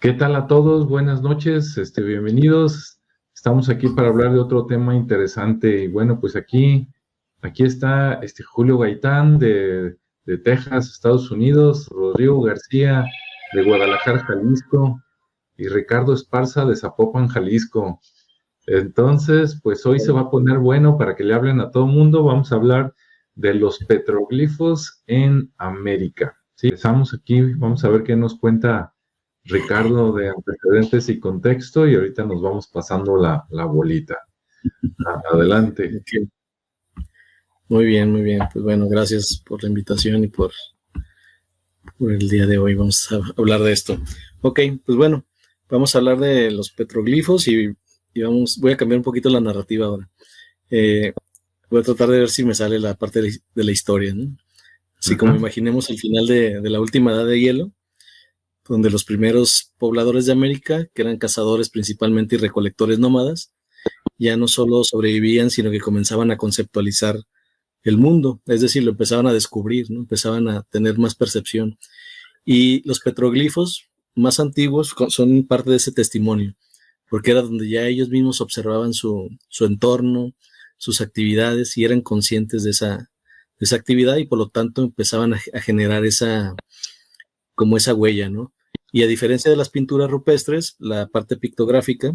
¿Qué tal a todos? Buenas noches, bienvenidos. Estamos aquí para hablar de otro tema interesante. Y bueno, pues aquí está Julio Gaitán de Texas, Estados Unidos, Rodrigo García de Guadalajara, Jalisco, y Ricardo Esparza de Zapopan, Jalisco. Entonces, pues hoy se va a poner bueno para que le hablen a todo el mundo. Vamos a hablar de los petroglifos en América. Sí, empezamos aquí, vamos a ver qué nos cuenta Ricardo de antecedentes y contexto, y ahorita nos vamos pasando la bolita. Adelante. Okay. Muy bien, muy bien. Pues bueno, gracias por la invitación y por el día de hoy. Vamos a hablar de esto. Ok, pues bueno, vamos a hablar de los petroglifos y voy a cambiar un poquito la narrativa ahora. Voy a tratar de ver si me sale la parte de la historia, ¿no? Así como imaginemos el final de la última edad de hielo, donde los primeros pobladores de América, que eran cazadores principalmente y recolectores nómadas, ya no solo sobrevivían, sino que comenzaban a conceptualizar el mundo, es decir, lo empezaban a descubrir, ¿no? Empezaban a tener más percepción. Y los petroglifos más antiguos son parte de ese testimonio, porque era donde ya ellos mismos observaban su entorno, sus actividades, y eran conscientes de esa actividad, y por lo tanto empezaban a generar esa huella, ¿no? Y a diferencia de las pinturas rupestres, la parte pictográfica,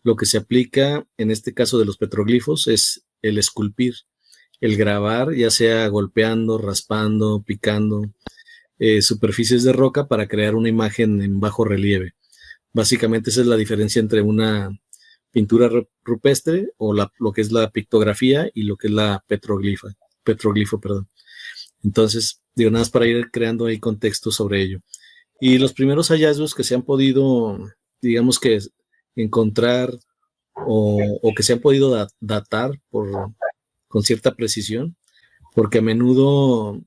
lo que se aplica en este caso de los petroglifos es el esculpir, el grabar, ya sea golpeando, raspando, picando superficies de roca para crear una imagen en bajo relieve. Básicamente esa es la diferencia entre una pintura rupestre o lo que es la pictografía y lo que es la petroglifo, perdón. Entonces, digo, nada más para ir creando ahí contexto sobre ello. Y los primeros hallazgos que se han podido, digamos que encontrar o que se han podido datar con cierta precisión, porque a menudo,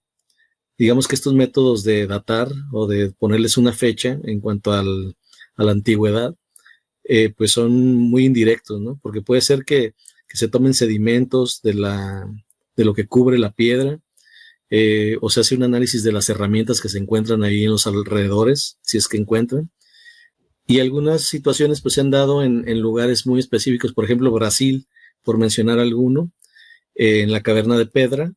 digamos que estos métodos de datar o de ponerles una fecha en cuanto a la antigüedad, pues son muy indirectos, ¿no? Porque puede ser que se tomen sedimentos de lo que cubre la piedra, o se hace un análisis de las herramientas que se encuentran ahí en los alrededores, si es que encuentran. Y algunas situaciones pues se han dado en lugares muy específicos, por ejemplo Brasil, por mencionar alguno, en la caverna de Pedra.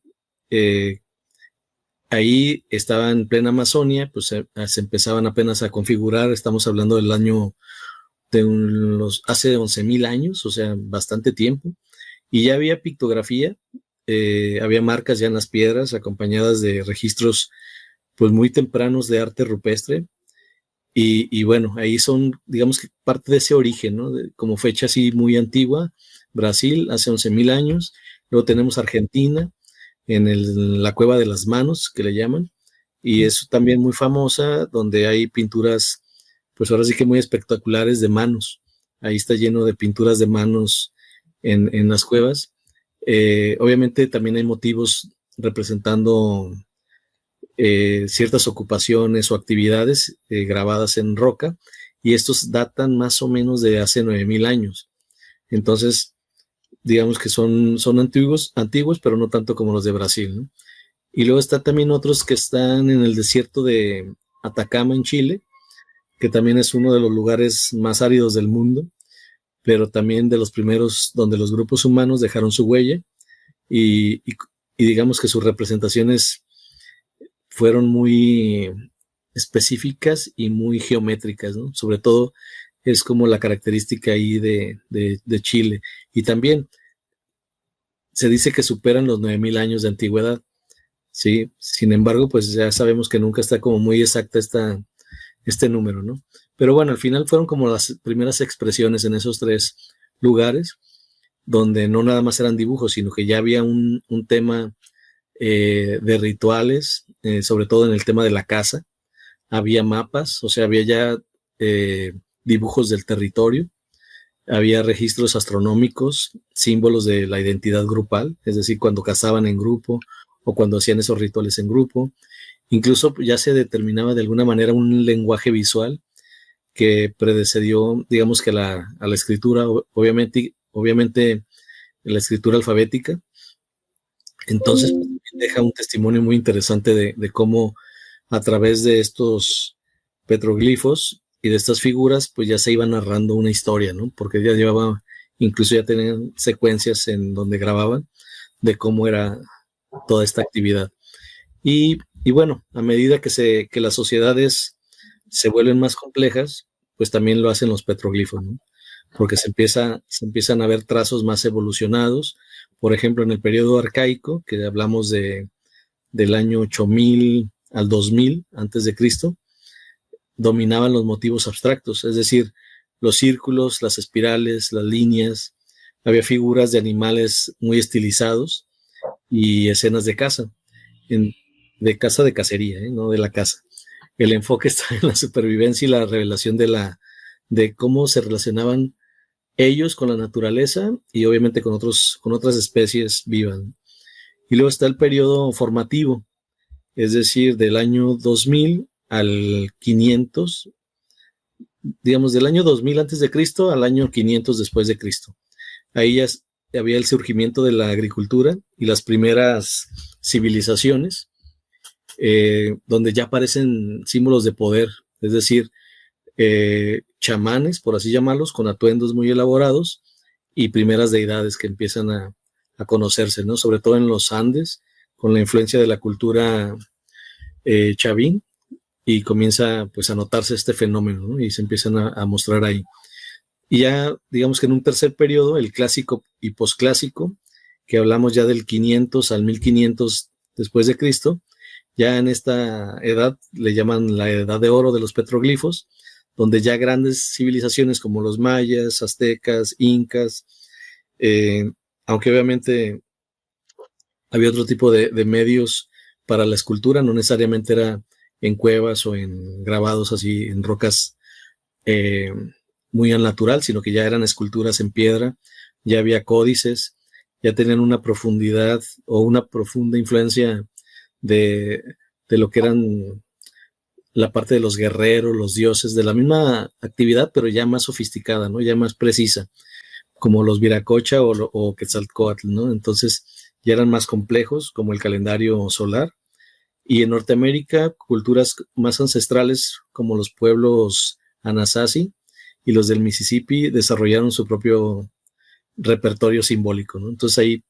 Ahí estaba en plena Amazonia, pues se empezaban apenas a configurar, estamos hablando del año hace 11,000 años, o sea, bastante tiempo, y ya había pictografía, había marcas ya en las piedras acompañadas de registros pues muy tempranos de arte rupestre, y bueno, ahí son, digamos que parte de ese origen, ¿no? Como fecha así muy antigua, Brasil hace 11,000 años, luego tenemos Argentina, la Cueva de las Manos, que le llaman, y es también muy famosa, donde hay pinturas, pues ahora sí que muy espectaculares de manos. Ahí está lleno de pinturas de manos en las cuevas. Obviamente también hay motivos representando ciertas ocupaciones o actividades grabadas en roca, y estos datan más o menos de hace 9,000 años. Entonces, digamos que son antiguos, pero no tanto como los de Brasil, ¿no? Y luego está también otros que están en el desierto de Atacama, en Chile, que también es uno de los lugares más áridos del mundo, pero también de los primeros donde los grupos humanos dejaron su huella, y digamos que sus representaciones fueron muy específicas y muy geométricas, ¿no? Sobre todo es como la característica ahí de Chile. Y también se dice que superan los 9,000 años de antigüedad, ¿sí? Sin embargo, pues ya sabemos que nunca está como muy exacta este número, ¿no? Pero bueno, al final fueron como las primeras expresiones en esos tres lugares, donde no nada más eran dibujos, sino que ya había un tema de rituales, sobre todo en el tema de la caza. Había mapas, o sea, había ya dibujos del territorio, había registros astronómicos, símbolos de la identidad grupal, es decir, cuando cazaban en grupo o cuando hacían esos rituales en grupo. Incluso ya se determinaba de alguna manera un lenguaje visual que predecedió, digamos que a la escritura, obviamente la escritura alfabética. Entonces, pues, deja un testimonio muy interesante de cómo a través de estos petroglifos y de estas figuras pues ya se iba narrando una historia, ¿no? Porque ya llevaba, incluso ya tenían secuencias en donde grababan de cómo era toda esta actividad. Y bueno, a medida que las sociedades se vuelven más complejas, pues también lo hacen los petroglifos, ¿no? Porque se empiezan a ver trazos más evolucionados. Por ejemplo, en el periodo arcaico, que hablamos del año 8000 al 2000 antes de Cristo, dominaban los motivos abstractos, es decir, los círculos, las espirales, las líneas. Había figuras de animales muy estilizados y escenas de caza, de caza de cacería, no de la caza. El enfoque está en la supervivencia y la revelación de cómo se relacionaban ellos con la naturaleza y obviamente con otras especies vivas. Y luego está el periodo formativo, es decir, del año 2000 al 500, digamos, del año 2000 antes de Cristo al año 500 después de Cristo. Ahí ya había el surgimiento de la agricultura y las primeras civilizaciones, donde ya aparecen símbolos de poder, es decir, chamanes, por así llamarlos, con atuendos muy elaborados y primeras deidades que empiezan a conocerse, ¿no? Sobre todo en los Andes, con la influencia de la cultura chavín, y comienza pues a notarse este fenómeno, ¿no? Y se empiezan a mostrar ahí. Y ya, digamos que en un tercer periodo, el clásico y posclásico, que hablamos ya del 500 al 1500 después de Cristo, ya en esta edad le llaman la edad de oro de los petroglifos, donde ya grandes civilizaciones como los mayas, aztecas, incas, aunque obviamente había otro tipo de medios para la escultura, no necesariamente era en cuevas o en grabados así en rocas muy al natural, sino que ya eran esculturas en piedra, ya había códices, ya tenían una profundidad o una profunda influencia de lo que eran la parte de los guerreros, los dioses, de la misma actividad, pero ya más sofisticada, ¿no? Ya más precisa, como los Viracocha o Quetzalcóatl, ¿no? Entonces ya eran más complejos, como el calendario solar. Y en Norteamérica, culturas más ancestrales, como los pueblos Anasazi y los del Mississippi, desarrollaron su propio repertorio simbólico, ¿no? Entonces ahí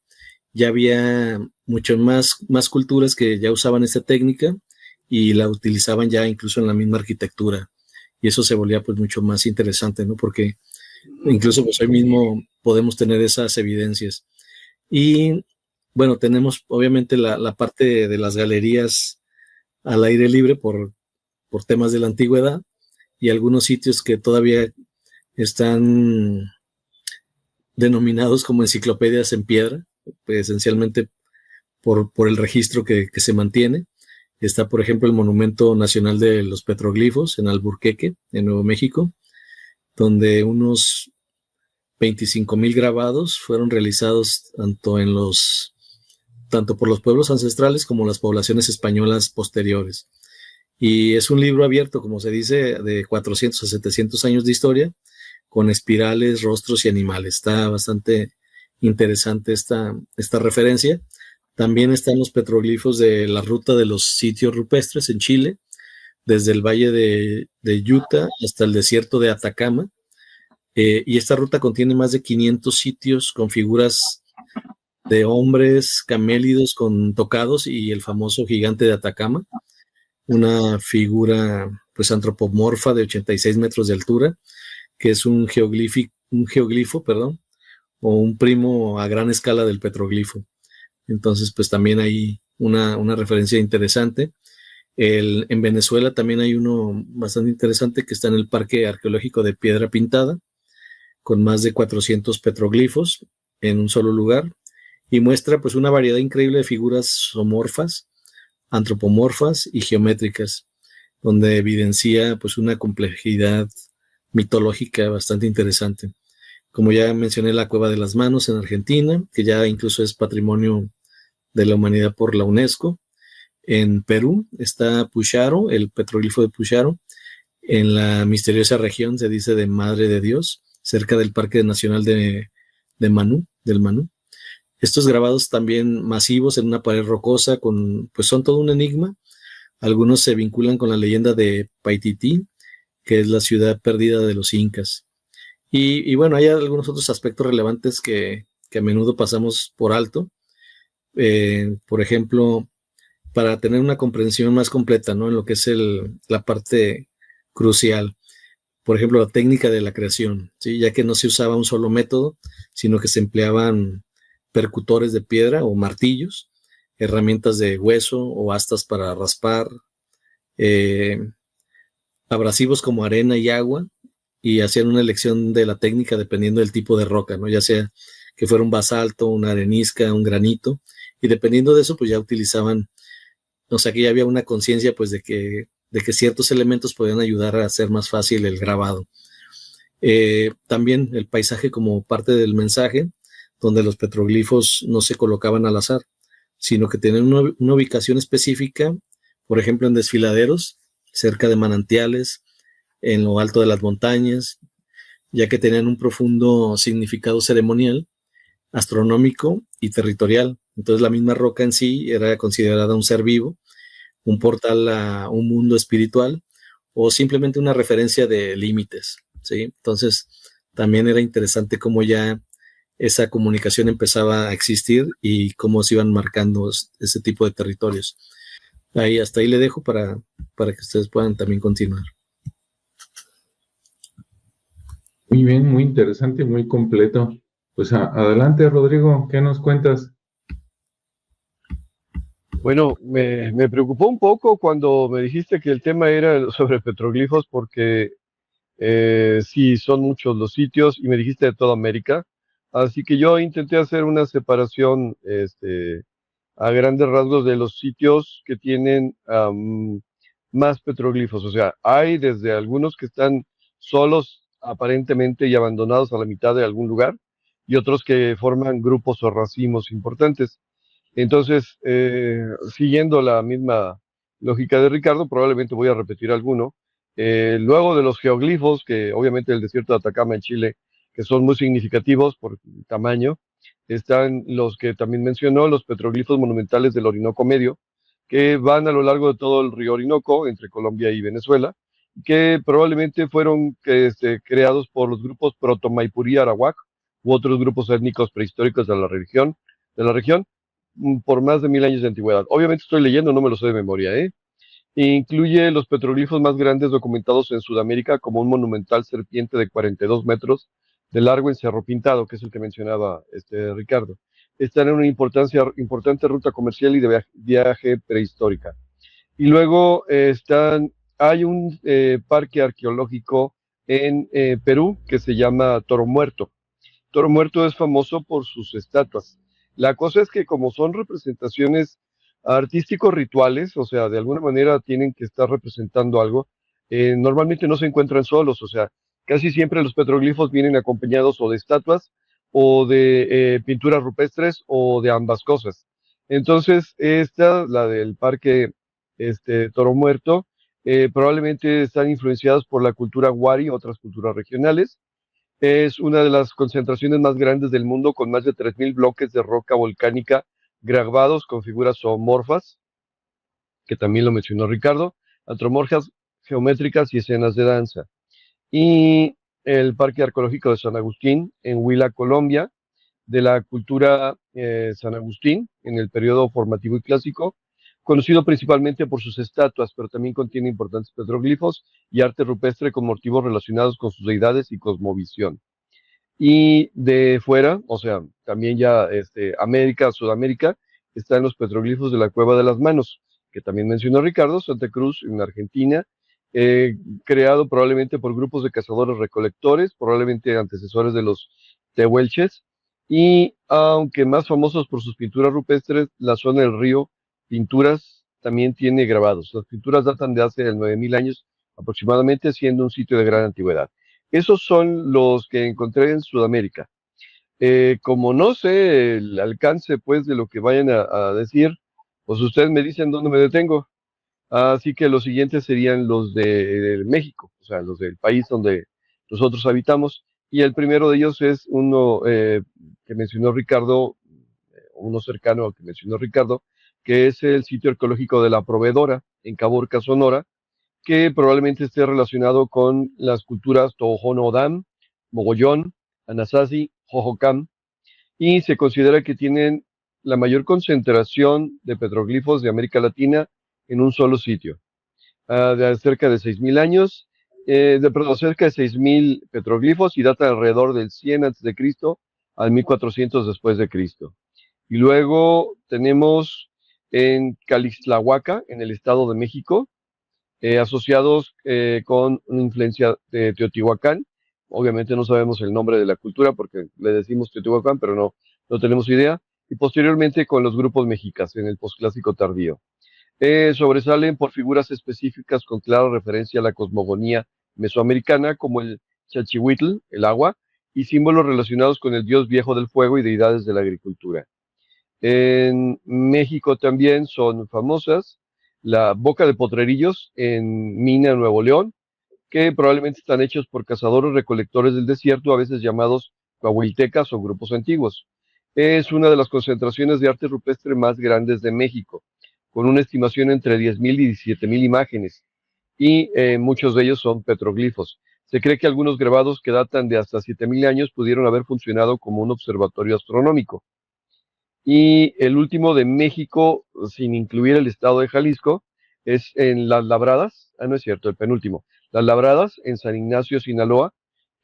ya había mucho más culturas que ya usaban esta técnica y la utilizaban ya incluso en la misma arquitectura. Y eso se volvía pues mucho más interesante, ¿no? Porque incluso pues hoy mismo podemos tener esas evidencias. Y bueno, tenemos obviamente la parte de las galerías al aire libre por temas de la antigüedad y algunos sitios que todavía están denominados como enciclopedias en piedra, pues esencialmente por el registro que se mantiene. Está, por ejemplo, el Monumento Nacional de los Petroglifos en Alburquerque, en Nuevo México, donde unos 25,000 grabados fueron realizados tanto por los pueblos ancestrales como las poblaciones españolas posteriores. Y es un libro abierto, como se dice, de 400 a 700 años de historia, con espirales, rostros y animales. Está bastante interesante esta referencia. También están los petroglifos de la ruta de los sitios rupestres en Chile, desde el valle de Utah hasta el desierto de Atacama. Y esta ruta contiene más de 500 sitios con figuras de hombres camélidos con tocados y el famoso gigante de Atacama, una figura pues antropomorfa de 86 metros de altura, que es un geoglifo, o un primo a gran escala del petroglifo. Entonces, pues también hay una referencia interesante. En Venezuela también hay uno bastante interesante que está en el Parque Arqueológico de Piedra Pintada, con más de 400 petroglifos en un solo lugar, y muestra pues una variedad increíble de figuras zoomorfas, antropomorfas y geométricas, donde evidencia pues una complejidad mitológica bastante interesante. Como ya mencioné, la Cueva de las Manos en Argentina, que ya incluso es Patrimonio de la Humanidad por la UNESCO. En Perú está Pucharo, el petroglifo de Pucharo, en la misteriosa región, se dice, de Madre de Dios, cerca del Parque Nacional del Manú. Estos grabados también masivos en una pared rocosa, pues son todo un enigma. Algunos se vinculan con la leyenda de Paititi, que es la ciudad perdida de los incas. Y bueno, hay algunos otros aspectos relevantes que a menudo pasamos por alto. Por ejemplo, para tener una comprensión más completa, ¿no? En lo que es la parte crucial. Por ejemplo, la técnica de la creación, ¿sí? Ya que no se usaba un solo método, sino que se empleaban percutores de piedra o martillos, herramientas de hueso o astas para raspar, abrasivos como arena y agua, y hacían una elección de la técnica dependiendo del tipo de roca, ¿no? Ya sea que fuera un basalto, una arenisca, un granito, y dependiendo de eso, pues ya utilizaban, o sea que ya había una conciencia, pues, de que ciertos elementos podían ayudar a hacer más fácil el grabado. También el paisaje como parte del mensaje, donde los petroglifos no se colocaban al azar, sino que tenían una ubicación específica, por ejemplo, en desfiladeros, cerca de manantiales, en lo alto de las montañas, ya que tenían un profundo significado ceremonial, astronómico y territorial. Entonces la misma roca en sí era considerada un ser vivo, un portal a un mundo espiritual o simplemente una referencia de límites, ¿sí? Entonces también era interesante cómo ya esa comunicación empezaba a existir y cómo se iban marcando ese tipo de territorios. Hasta ahí le dejo para que ustedes puedan también continuar. Muy bien, muy interesante, muy completo. Pues adelante, Rodrigo, ¿qué nos cuentas? Bueno, me preocupó un poco cuando me dijiste que el tema era sobre petroglifos, porque sí, son muchos los sitios y me dijiste de toda América. Así que yo intenté hacer una separación a grandes rasgos de los sitios que tienen más petroglifos. O sea, hay desde algunos que están solos aparentemente y abandonados a la mitad de algún lugar y otros que forman grupos o racimos importantes. Entonces, siguiendo la misma lógica de Ricardo, probablemente voy a repetir alguno. Luego de los geoglifos, que obviamente el desierto de Atacama en Chile, que son muy significativos por tamaño, están los que también mencionó, los petroglifos monumentales del Orinoco Medio, que van a lo largo de todo el río Orinoco, entre Colombia y Venezuela, que probablemente fueron creados por los grupos Proto-Maipurí Arawak u otros grupos étnicos prehistóricos de la región por más de 1000 años de antigüedad. Obviamente estoy leyendo, no me lo sé de memoria, ¿eh? Incluye los petroglifos más grandes documentados en Sudamérica, como un monumental serpiente de 42 metros de largo en Cerro Pintado, que es el que mencionaba Ricardo. Están en una importante ruta comercial y de viaje prehistórica. Y luego hay un parque arqueológico en Perú que se llama Toro Muerto. Toro Muerto es famoso por sus estatuas. La cosa es que como son representaciones artísticos rituales, o sea, de alguna manera tienen que estar representando algo, normalmente no se encuentran solos, o sea, casi siempre los petroglifos vienen acompañados o de estatuas o de pinturas rupestres o de ambas cosas. Entonces, la del parque Toro Muerto, probablemente están influenciados por la cultura wari, otras culturas regionales. Es una de las concentraciones más grandes del mundo, con más de 3000 bloques de roca volcánica grabados con figuras zoomorfas, que también lo mencionó Ricardo, antropomorfas geométricas y escenas de danza. Y el Parque Arqueológico de San Agustín, en Huila, Colombia, de la cultura San Agustín, en el periodo formativo y clásico, conocido principalmente por sus estatuas, pero también contiene importantes petroglifos y arte rupestre con motivos relacionados con sus deidades y cosmovisión. Y de fuera, o sea, también ya América, Sudamérica, están los petroglifos de la Cueva de las Manos, que también mencionó Ricardo, Santa Cruz, en Argentina, creado probablemente por grupos de cazadores recolectores, probablemente antecesores de los tehuelches, y aunque más famosos por sus pinturas rupestres, la zona del río Pinturas también tiene grabados. Las pinturas datan de hace 9000 años aproximadamente, siendo un sitio de gran antigüedad. Esos son los que encontré en Sudamérica. Como no sé el alcance pues de lo que vayan a decir, pues ustedes me dicen dónde me detengo. Así que los siguientes serían los de México, o sea, los del país donde nosotros habitamos. Y el primero de ellos es uno que mencionó Ricardo, uno cercano al que mencionó Ricardo, que es el sitio arqueológico de la Proveedora en Caborca, Sonora, que probablemente esté relacionado con las culturas Tohono O'odham, Mogollón, Anasazi, Hohokam, y se considera que tienen la mayor concentración de petroglifos de América Latina en un solo sitio, de cerca de 6.000 años, cerca de 6.000 petroglifos, y data alrededor del 100 a.C. al 1400 después de Cristo. Y luego tenemos en Calixtlahuaca, en el Estado de México, asociados con una influencia de Teotihuacán. Obviamente no sabemos el nombre de la cultura porque le decimos Teotihuacán, pero no tenemos idea. Y posteriormente con los grupos mexicas en el posclásico tardío. Sobresalen por figuras específicas con clara referencia a la cosmogonía mesoamericana, como el Chachihuitl, el agua, y símbolos relacionados con el dios viejo del fuego y deidades de la agricultura. En México también son famosas la boca de potrerillos en Mina, Nuevo León, que probablemente están hechos por cazadores recolectores del desierto, a veces llamados coahuiltecas o grupos antiguos. Es una de las concentraciones de arte rupestre más grandes de México, con una estimación entre 10.000 y 17.000 imágenes, y muchos de ellos son petroglifos. Se cree que algunos grabados que datan de hasta 7.000 años pudieron haber funcionado como un observatorio astronómico. Y el último de México, sin incluir el estado de Jalisco, es en Las Labradas, no es cierto, el penúltimo, Las Labradas, en San Ignacio, Sinaloa,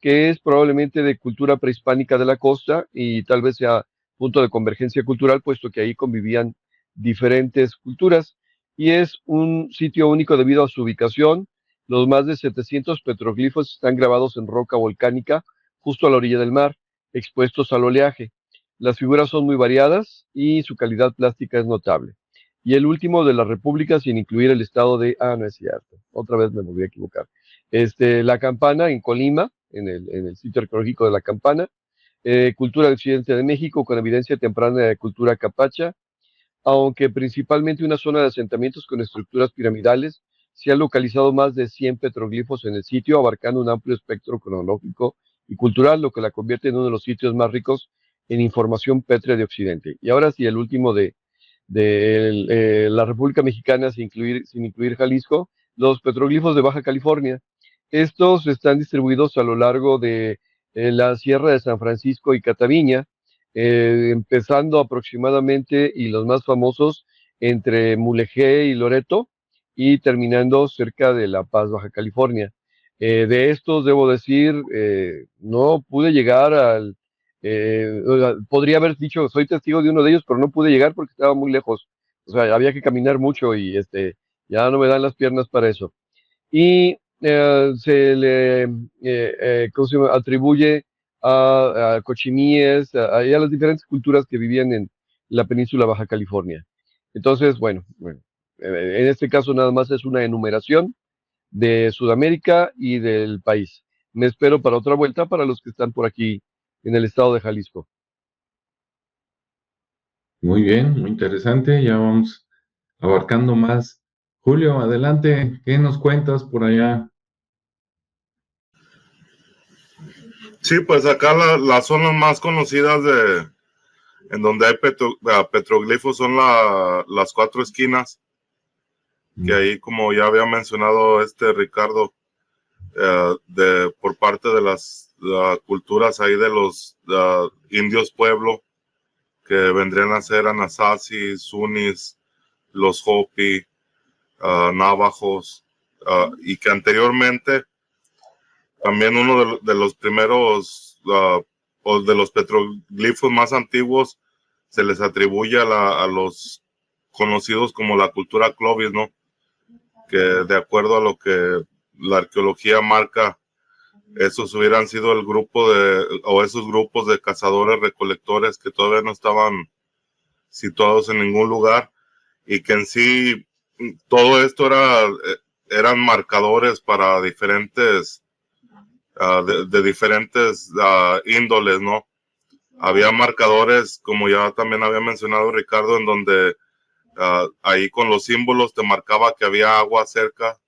que es probablemente de cultura prehispánica de la costa y tal vez sea punto de convergencia cultural, puesto que ahí convivían diferentes culturas, y es un sitio único debido a su ubicación. Los más de 700 petroglifos están grabados en roca volcánica justo a la orilla del mar, expuestos al oleaje. Las figuras son muy variadas y su calidad plástica es notable. Y el último de la República, sin incluir el estado de... no es cierto, otra vez me volví a equivocar. La Campana, en Colima, en el sitio arqueológico de La Campana. Cultura del occidente de México, con evidencia temprana de cultura capacha, aunque principalmente una zona de asentamientos con estructuras piramidales. Se han localizado más de 100 petroglifos en el sitio, abarcando un amplio espectro cronológico y cultural, lo que la convierte en uno de los sitios más ricos en información pétrea de Occidente. Y ahora sí, el último de la República Mexicana, sin incluir Jalisco, los petroglifos de Baja California. Estos están distribuidos a lo largo de la Sierra de San Francisco y Cataviña, empezando aproximadamente, y los más famosos, entre Mulegé y Loreto, y terminando cerca de La Paz, Baja California. De estos, debo decir, no pude llegar al... podría haber dicho, soy testigo de uno de ellos, pero no pude llegar porque estaba muy lejos. O sea, había que caminar mucho y ya no me dan las piernas para eso. Y se le ¿cómo se llama? Atribuye a cochimíes, a las diferentes culturas que vivían en la península Baja California. Entonces, bueno, en este caso nada más es una enumeración de Sudamérica y del país. Me espero para otra vuelta para los que están por aquí en el estado de Jalisco. Muy bien, muy interesante. Ya vamos abarcando más. Julio, adelante. ¿Qué nos cuentas por allá? Sí, pues acá las zonas más conocidas en donde hay petroglifos son las 4 esquinas, que ahí, como ya había mencionado Ricardo, por parte de las culturas ahí de los indios pueblo, que vendrían a ser Anasazi, Zunis, los Hopi, Navajos, y que anteriormente también uno de los primeros o de los petroglifos más antiguos se les atribuye a los conocidos como la cultura Clovis, ¿no? Que de acuerdo a lo que la arqueología marca, esos hubieran sido esos grupos de cazadores recolectores que todavía no estaban situados en ningún lugar, y que en sí todo esto eran marcadores para diferentes de diferentes índoles, ¿no? Había marcadores, como ya también había mencionado Ricardo, en donde ahí con los símbolos te marcaba que había agua cerca,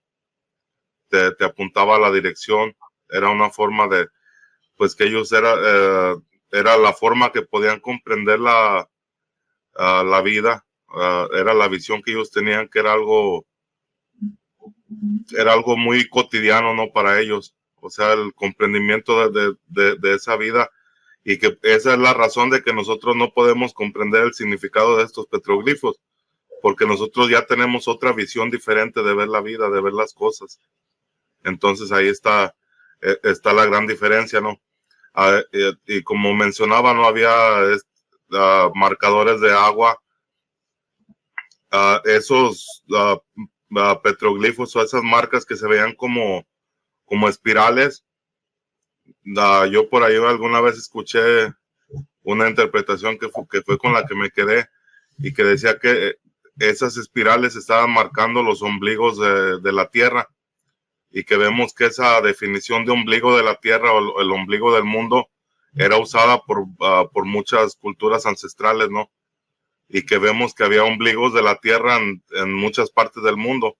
te apuntaba a la dirección. Era una forma de, pues que ellos era la forma que podían comprender la vida, era la visión que ellos tenían, que era algo era algo muy cotidiano, ¿no? Para ellos, o sea, el comprendimiento de esa vida, y que esa es la razón de que nosotros no podemos comprender el significado de estos petroglifos, porque nosotros ya tenemos otra visión diferente de ver la vida, de ver las cosas. Entonces ahí está la gran diferencia, ¿no? Y como mencionaba, no había marcadores de agua. Esos petroglifos o esas marcas que se veían como espirales, yo por ahí alguna vez escuché una interpretación que fue con la que me quedé, y que decía que esas espirales estaban marcando los ombligos de la Tierra, y que vemos que esa definición de ombligo de la Tierra o el ombligo del mundo era usada por muchas culturas ancestrales, ¿no? Y que vemos que había ombligos de la Tierra en muchas partes del mundo.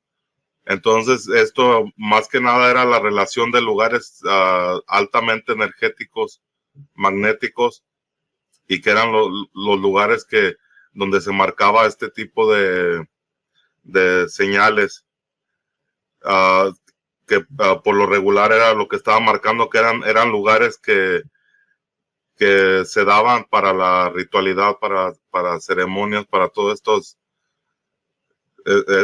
Entonces, esto más que nada era la relación de lugares altamente energéticos, magnéticos, y que eran los lugares donde se marcaba este tipo de señales, que por lo regular era lo que estaba marcando, que eran lugares que se daban para la ritualidad, para ceremonias, para todos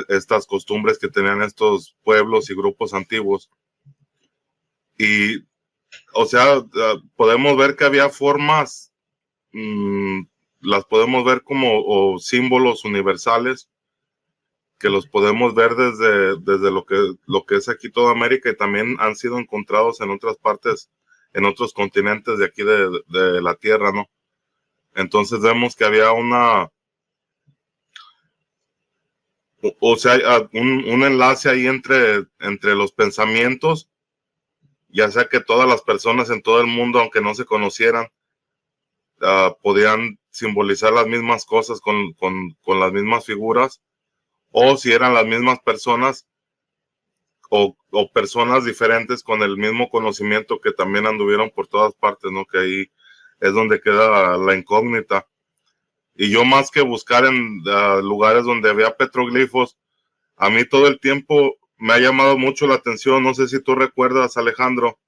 estas costumbres que tenían estos pueblos y grupos antiguos. Y, o sea, podemos ver que había formas, las podemos ver como símbolos universales, que los podemos ver desde lo que es aquí toda América, y también han sido encontrados en otras partes, en otros continentes de aquí de la Tierra, ¿no? Entonces vemos que había un enlace ahí entre los pensamientos, ya sea que todas las personas en todo el mundo, aunque no se conocieran, podían simbolizar las mismas cosas con las mismas figuras, o si eran las mismas personas o personas diferentes con el mismo conocimiento, que también anduvieron por todas partes, ¿no? Que ahí es donde queda la incógnita. Y yo, más que buscar en lugares donde había petroglifos, a mí todo el tiempo me ha llamado mucho la atención. No sé si tú recuerdas, Alejandro,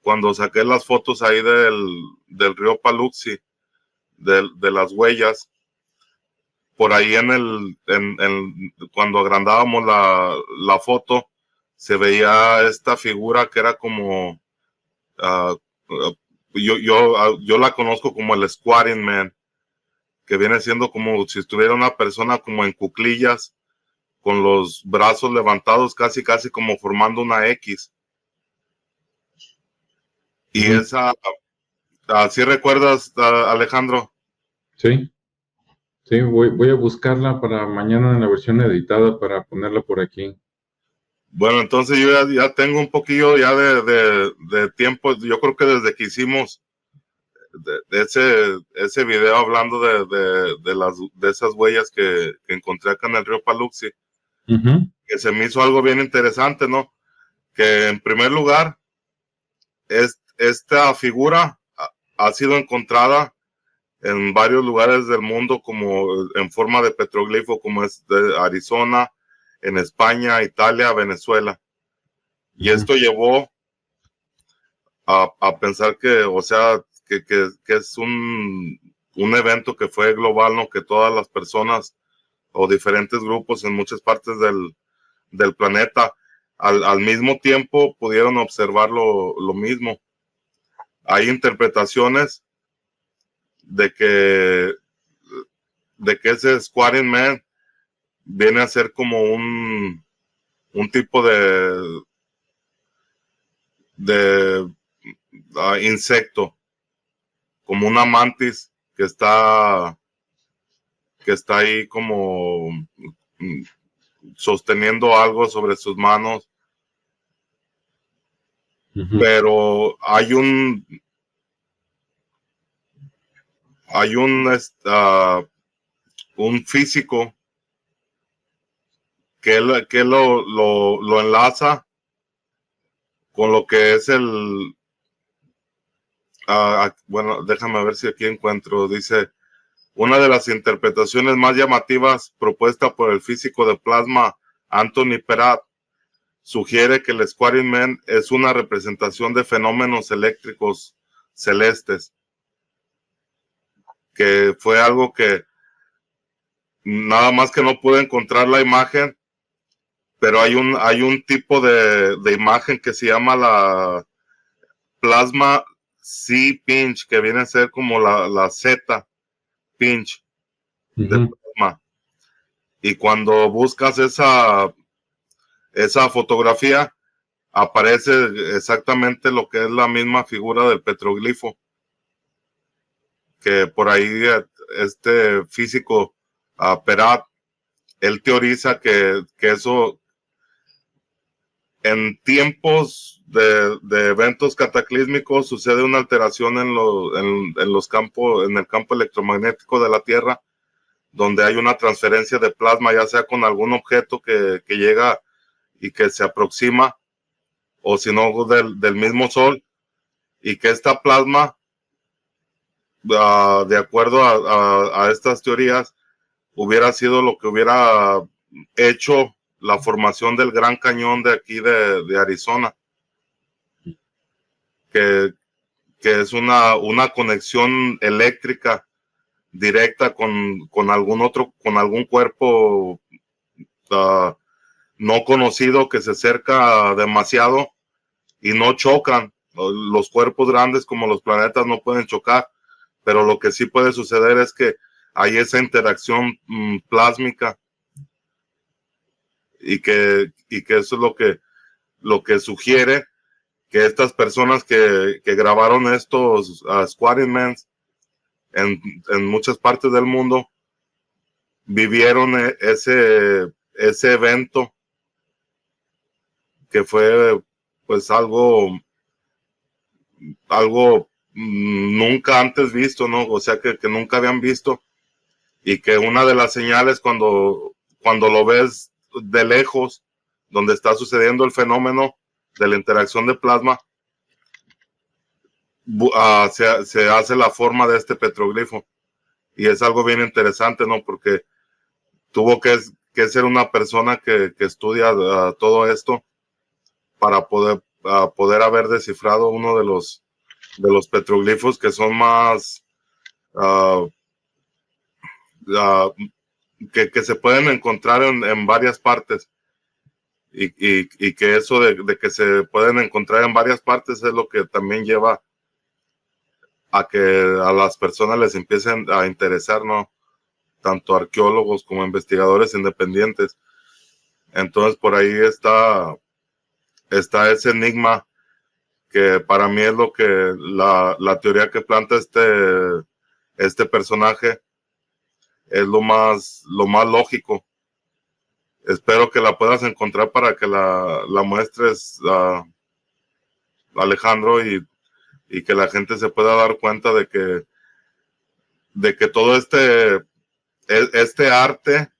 cuando saqué las fotos ahí del río Paluxy, de las huellas, por ahí cuando agrandábamos la foto, se veía esta figura que era como, yo la conozco como el Squatting Man, que viene siendo como si estuviera una persona como en cuclillas, con los brazos levantados, casi como formando una X. Y esa, ¿sí recuerdas, Alejandro? Sí, sí, voy a buscarla para mañana en la versión editada para ponerla por aquí. Bueno, entonces yo ya tengo un poquillo ya de tiempo. Yo creo que desde que hicimos ese video hablando de esas huellas que encontré acá en el río Paluxy, que se me hizo algo bien interesante, ¿no? Que en primer lugar, esta figura ha sido encontrada en varios lugares del mundo, como en forma de petroglifo, como es de Arizona, en España, Italia, Venezuela. Y esto llevó a pensar que, o sea, que es un evento que fue global, ¿no? Que todas las personas o diferentes grupos en muchas partes del planeta al mismo tiempo pudieron observar lo mismo. Hay interpretaciones de que ese Squatting Man viene a ser como un tipo de insecto, como una mantis que está ahí como sosteniendo algo sobre sus manos. Pero hay un físico que lo enlaza con lo que es bueno, déjame ver si aquí encuentro. Dice: una de las interpretaciones más llamativas propuesta por el físico de plasma Anthony Peratt sugiere que el Squaring Man es una representación de fenómenos eléctricos celestes, que fue algo que nada más que no pude encontrar la imagen, pero hay un tipo de imagen que se llama la plasma C pinch, que viene a ser como la Z pinch de plasma. Y cuando buscas esa fotografía, aparece exactamente lo que es la misma figura del petroglifo, que por ahí este físico Perat, él teoriza que eso en tiempos de eventos cataclísmicos sucede una alteración en los campos, en el campo electromagnético de la Tierra, donde hay una transferencia de plasma, ya sea con algún objeto que llega y que se aproxima, o si no del mismo Sol, y que esta plasma, de acuerdo a estas teorías, hubiera sido lo que hubiera hecho la formación del Gran Cañón de aquí de Arizona, que es una conexión eléctrica directa con algún cuerpo no conocido que se acerca demasiado y no chocan. Los cuerpos grandes como los planetas no pueden chocar, pero lo que sí puede suceder es que hay esa interacción plásmica, y que eso es lo que sugiere que estas personas que grabaron estos Squaring Men en muchas partes del mundo vivieron ese evento, que fue pues algo nunca antes visto, ¿no? O sea, que nunca habían visto, y que una de las señales cuando lo ves de lejos, donde está sucediendo el fenómeno de la interacción de plasma, se hace la forma de este petroglifo, y es algo bien interesante, ¿no? Porque tuvo que ser una persona que estudia todo esto para poder haber descifrado uno de los petroglifos que son más que se pueden encontrar en varias partes, y que eso de que se pueden encontrar en varias partes es lo que también lleva a que a las personas les empiecen a interesar, ¿no? Tanto arqueólogos como investigadores independientes. Entonces por ahí está ese enigma, que para mí es lo que la teoría que planta este personaje es lo más lógico. Espero que la puedas encontrar para que la muestres, Alejandro, y que la gente se pueda dar cuenta de que todo este arte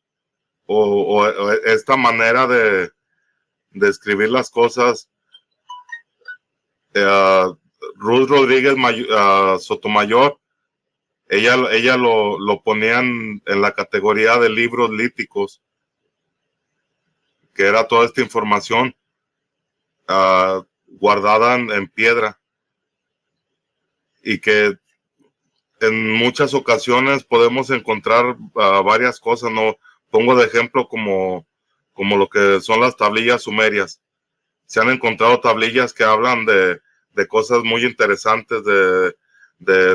o esta manera de escribir las cosas, Ruth Rodríguez Sotomayor, ella lo ponía en la categoría de libros líticos, que era toda esta información guardada en piedra, y que en muchas ocasiones podemos encontrar varias cosas, ¿no? Pongo de ejemplo como lo que son las tablillas sumerias. Se han encontrado tablillas que hablan de cosas muy interesantes de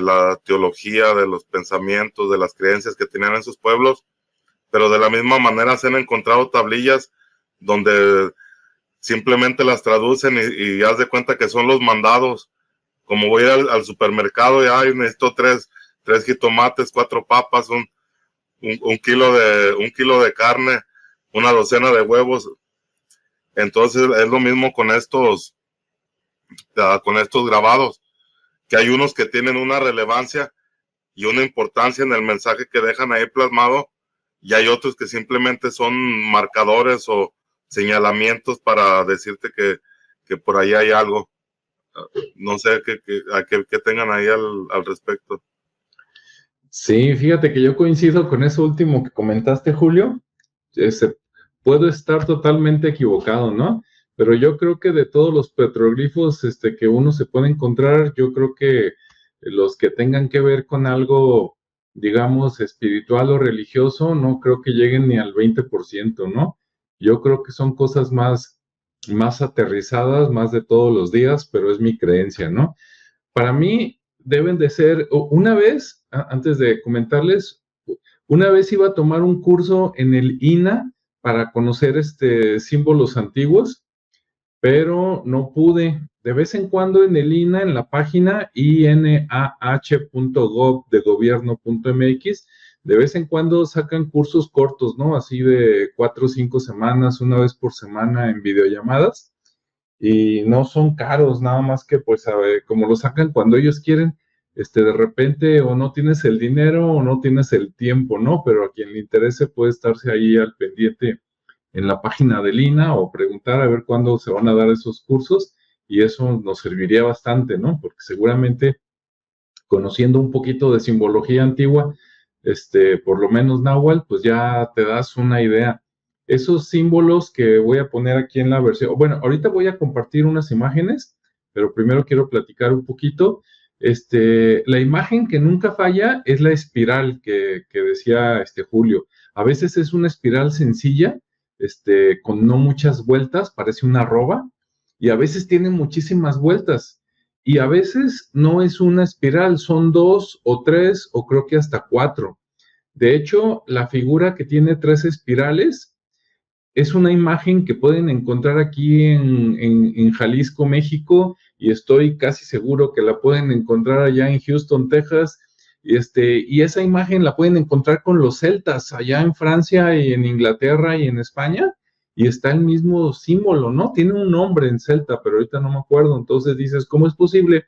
la teología, de los pensamientos, de las creencias que tenían en sus pueblos, pero de la misma manera se han encontrado tablillas donde simplemente las traducen y haz de cuenta que son los mandados. Como voy al supermercado y necesito tres jitomates, 4 papas, un kilo de carne, una docena de huevos. Entonces es lo mismo con estos grabados, que hay unos que tienen una relevancia y una importancia en el mensaje que dejan ahí plasmado, y hay otros que simplemente son marcadores o señalamientos para decirte que por ahí hay algo. No sé qué tengan ahí al respecto. Sí, fíjate que yo coincido con eso último que comentaste, Julio. Puedo estar totalmente equivocado, ¿no? pero yo creo que de todos los petroglifos que uno se puede encontrar, yo creo que los que tengan que ver con algo, digamos, espiritual o religioso, no creo que lleguen ni al 20%, ¿no? Yo creo que son cosas más aterrizadas, más de todos los días, pero es mi creencia, ¿no? Para mí deben de ser, una vez, antes de comentarles, una vez iba a tomar un curso en el INA para conocer símbolos antiguos, pero no pude. De vez en cuando en el INA, en la página inah.gov de gobierno.mx, de vez en cuando sacan cursos cortos, ¿no? Así de 4 o 5 semanas, una vez por semana en videollamadas, y no son caros, nada más que pues a ver, como lo sacan cuando ellos quieren, de repente o no tienes el dinero o no tienes el tiempo, ¿no? Pero a quien le interese puede estarse ahí al pendiente en la página del INA o preguntar a ver cuándo se van a dar esos cursos, y eso nos serviría bastante, ¿no? Porque seguramente conociendo un poquito de simbología antigua, por lo menos náhuatl, pues ya te das una idea. Esos símbolos que voy a poner aquí en la versión, bueno, ahorita voy a compartir unas imágenes, pero primero quiero platicar un poquito. La imagen que nunca falla es la espiral que decía Julio. A veces es una espiral sencilla, con no muchas vueltas, parece una arroba, y a veces tiene muchísimas vueltas. Y a veces no es una espiral, son 2 o 3 o creo que hasta 4. De hecho, la figura que tiene 3 espirales es una imagen que pueden encontrar aquí en Jalisco, México, y estoy casi seguro que la pueden encontrar allá en Houston, Texas, y esa imagen la pueden encontrar con los celtas allá en Francia y en Inglaterra y en España, y está el mismo símbolo, ¿no? Tiene un nombre en celta, pero ahorita no me acuerdo. Entonces dices, ¿cómo es posible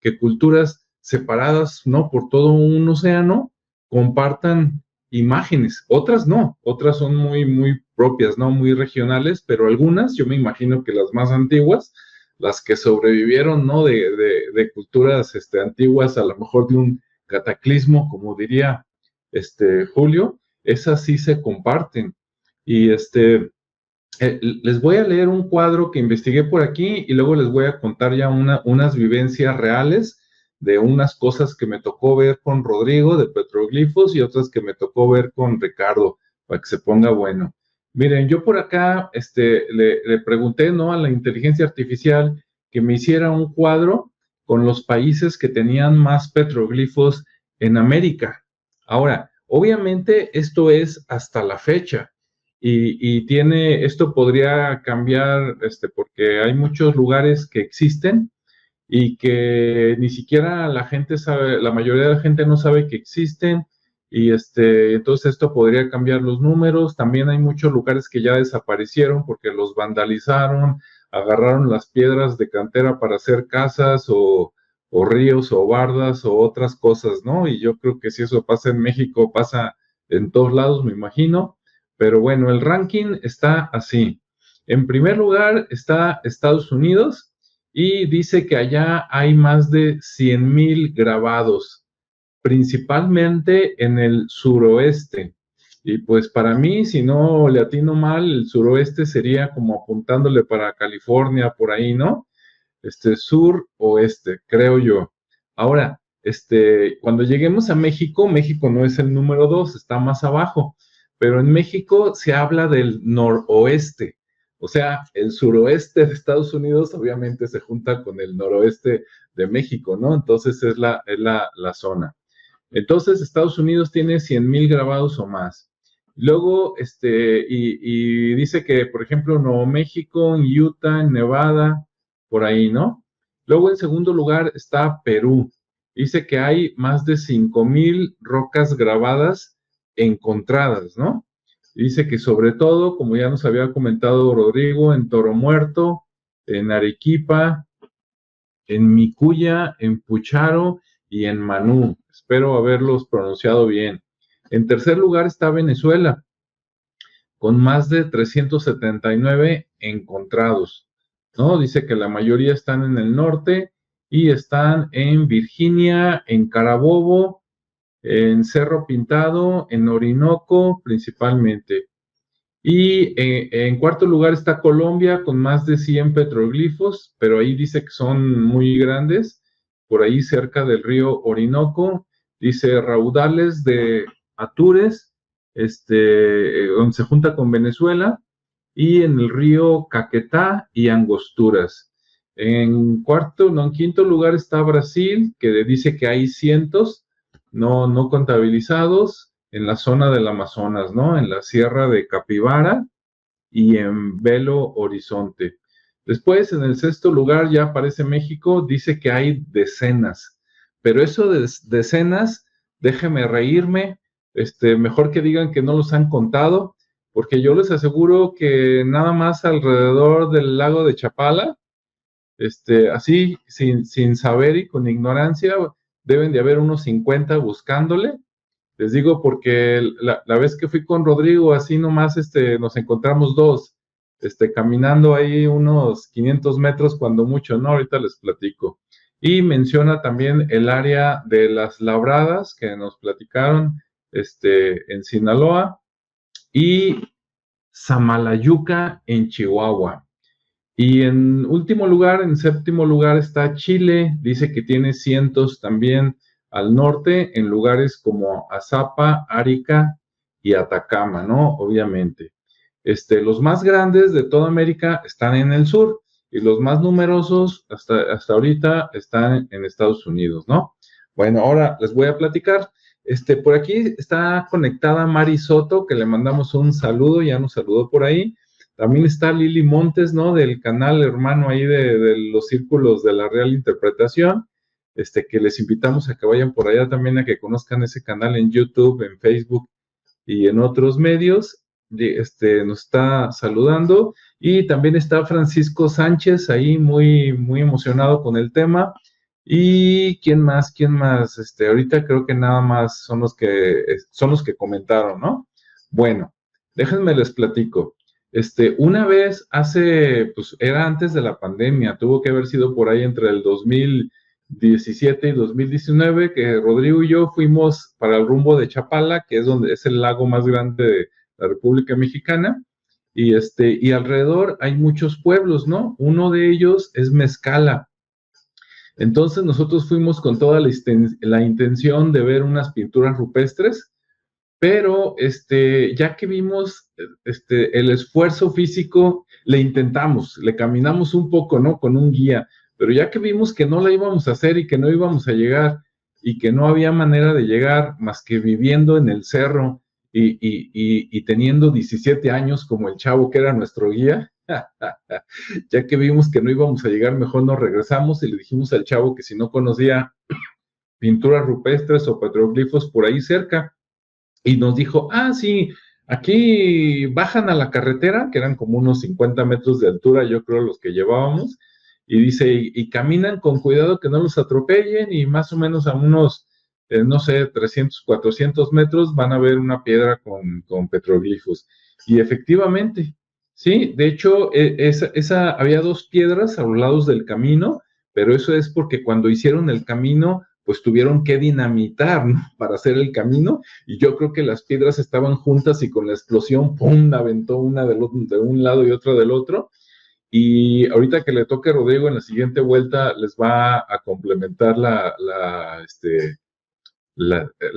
que culturas separadas, ¿no? Por todo un océano compartan imágenes? Otras no, otras son muy propias, ¿no? Muy regionales, pero algunas, yo me imagino que las más antiguas, las que sobrevivieron, ¿no? De culturas antiguas, a lo mejor de un cataclismo, como diría Julio, esas sí se comparten. Y les voy a leer un cuadro que investigué por aquí y luego les voy a contar ya unas vivencias reales de unas cosas que me tocó ver con Rodrigo de petroglifos y otras que me tocó ver con Ricardo, para que se ponga bueno. Miren, yo por acá le pregunté, ¿no?, a la inteligencia artificial que me hiciera un cuadro con los países que tenían más petroglifos en América. Ahora, obviamente esto es hasta la fecha. Y esto podría cambiar, porque hay muchos lugares que existen y que ni siquiera la gente sabe, la mayoría de la gente no sabe que existen, y entonces esto podría cambiar los números. También hay muchos lugares que ya desaparecieron porque los vandalizaron, agarraron las piedras de cantera para hacer casas o ríos o bardas o otras cosas, ¿no? Y yo creo que si eso pasa en México, pasa en todos lados, me imagino. Pero bueno, el ranking está así. En primer lugar está Estados Unidos y dice que allá hay más de 100,000 grabados, principalmente en el suroeste. Y pues para mí, si no le atino mal, el suroeste sería como apuntándole para California, por ahí, ¿no? Sur-oeste, creo yo. Ahora, cuando lleguemos a México, México no es el número 2, está más abajo, pero en México se habla del noroeste. O sea, el suroeste de Estados Unidos obviamente se junta con el noroeste de México, ¿no? Entonces es la zona. Entonces, Estados Unidos tiene 100,000 grabados o más. Luego, y dice que, por ejemplo, Nuevo México, en Utah, en Nevada, por ahí, ¿no? Luego, en segundo lugar, está Perú. Dice que hay más de 5,000 rocas grabadas encontradas, ¿no? Dice que sobre todo, como ya nos había comentado Rodrigo, en Toro Muerto, en Arequipa, en Micuya, en Pucharo y en Manú. Espero haberlos pronunciado bien. En tercer lugar está Venezuela, con más de 379 encontrados, ¿no? Dice que la mayoría están en el norte y están en Virginia, en Carabobo, en Cerro Pintado, en Orinoco principalmente. Y en cuarto lugar está Colombia con más de 100 petroglifos, pero ahí dice que son muy grandes, por ahí cerca del río Orinoco. Dice raudales de Atures, donde se junta con Venezuela, y en el río Caquetá y Angosturas. En quinto lugar está Brasil, que dice que hay cientos no contabilizados en la zona del Amazonas, ¿no? En la Sierra de Capibara y en Belo Horizonte. Después, en el sexto lugar, ya aparece México, dice que hay decenas, pero eso de decenas, déjeme reírme, mejor que digan que no los han contado, porque yo les aseguro que nada más alrededor del lago de Chapala, así, sin saber y con ignorancia, deben de haber unos 50 buscándole. Les digo porque la vez que fui con Rodrigo, así nomás nos encontramos dos, caminando ahí unos 500 metros cuando mucho, ¿no? Ahorita les platico. Y menciona también el área de las Labradas que nos platicaron en Sinaloa y Samalayuca en Chihuahua. Y en último lugar, en séptimo lugar está Chile, dice que tiene cientos también al norte, en lugares como Azapa, Arica y Atacama, ¿no? Obviamente. Los más grandes de toda América están en el sur y los más numerosos hasta ahorita están en Estados Unidos, ¿no? Bueno, ahora les voy a platicar. Por aquí está conectada Mari Soto, que le mandamos un saludo, ya nos saludó por ahí. También está Lili Montes, ¿no? Del canal hermano ahí de los círculos de la Real Interpretación, que les invitamos a que vayan por allá también a que conozcan ese canal en YouTube, en Facebook y en otros medios. Nos está saludando. Y también está Francisco Sánchez ahí muy, muy emocionado con el tema. ¿Y quién más? Ahorita creo que nada más son los que comentaron, ¿no? Bueno, déjenme les platico. Una vez pues era antes de la pandemia, tuvo que haber sido por ahí entre el 2017 y 2019, que Rodrigo y yo fuimos para el rumbo de Chapala, que es el lago más grande de la República Mexicana, y alrededor hay muchos pueblos, ¿no? Uno de ellos es Mezcala. Entonces nosotros fuimos con toda la intención de ver unas pinturas rupestres, pero ya que vimos el esfuerzo físico, le intentamos, le caminamos un poco, ¿no? Con un guía, pero ya que vimos que no la íbamos a hacer y que no íbamos a llegar y que no había manera de llegar más que viviendo en el cerro y teniendo 17 años como el chavo que era nuestro guía, ya que vimos que no íbamos a llegar, mejor nos regresamos y le dijimos al chavo que si no conocía pinturas rupestres o petroglifos por ahí cerca, y nos dijo, sí, aquí bajan a la carretera, que eran como unos 50 metros de altura, yo creo los que llevábamos, y dice, y caminan con cuidado que no los atropellen, y más o menos a unos, no sé, 300, 400 metros van a ver una piedra con petroglifos. Y efectivamente, sí, de hecho, había dos piedras a los lados del camino, pero eso es porque cuando hicieron el camino, pues tuvieron que dinamitar, ¿no? Para hacer el camino, y yo creo que las piedras estaban juntas y con la explosión, ¡pum!, aventó una de un lado y otra del otro, y ahorita que le toque a Rodrigo en la siguiente vuelta les va a complementar la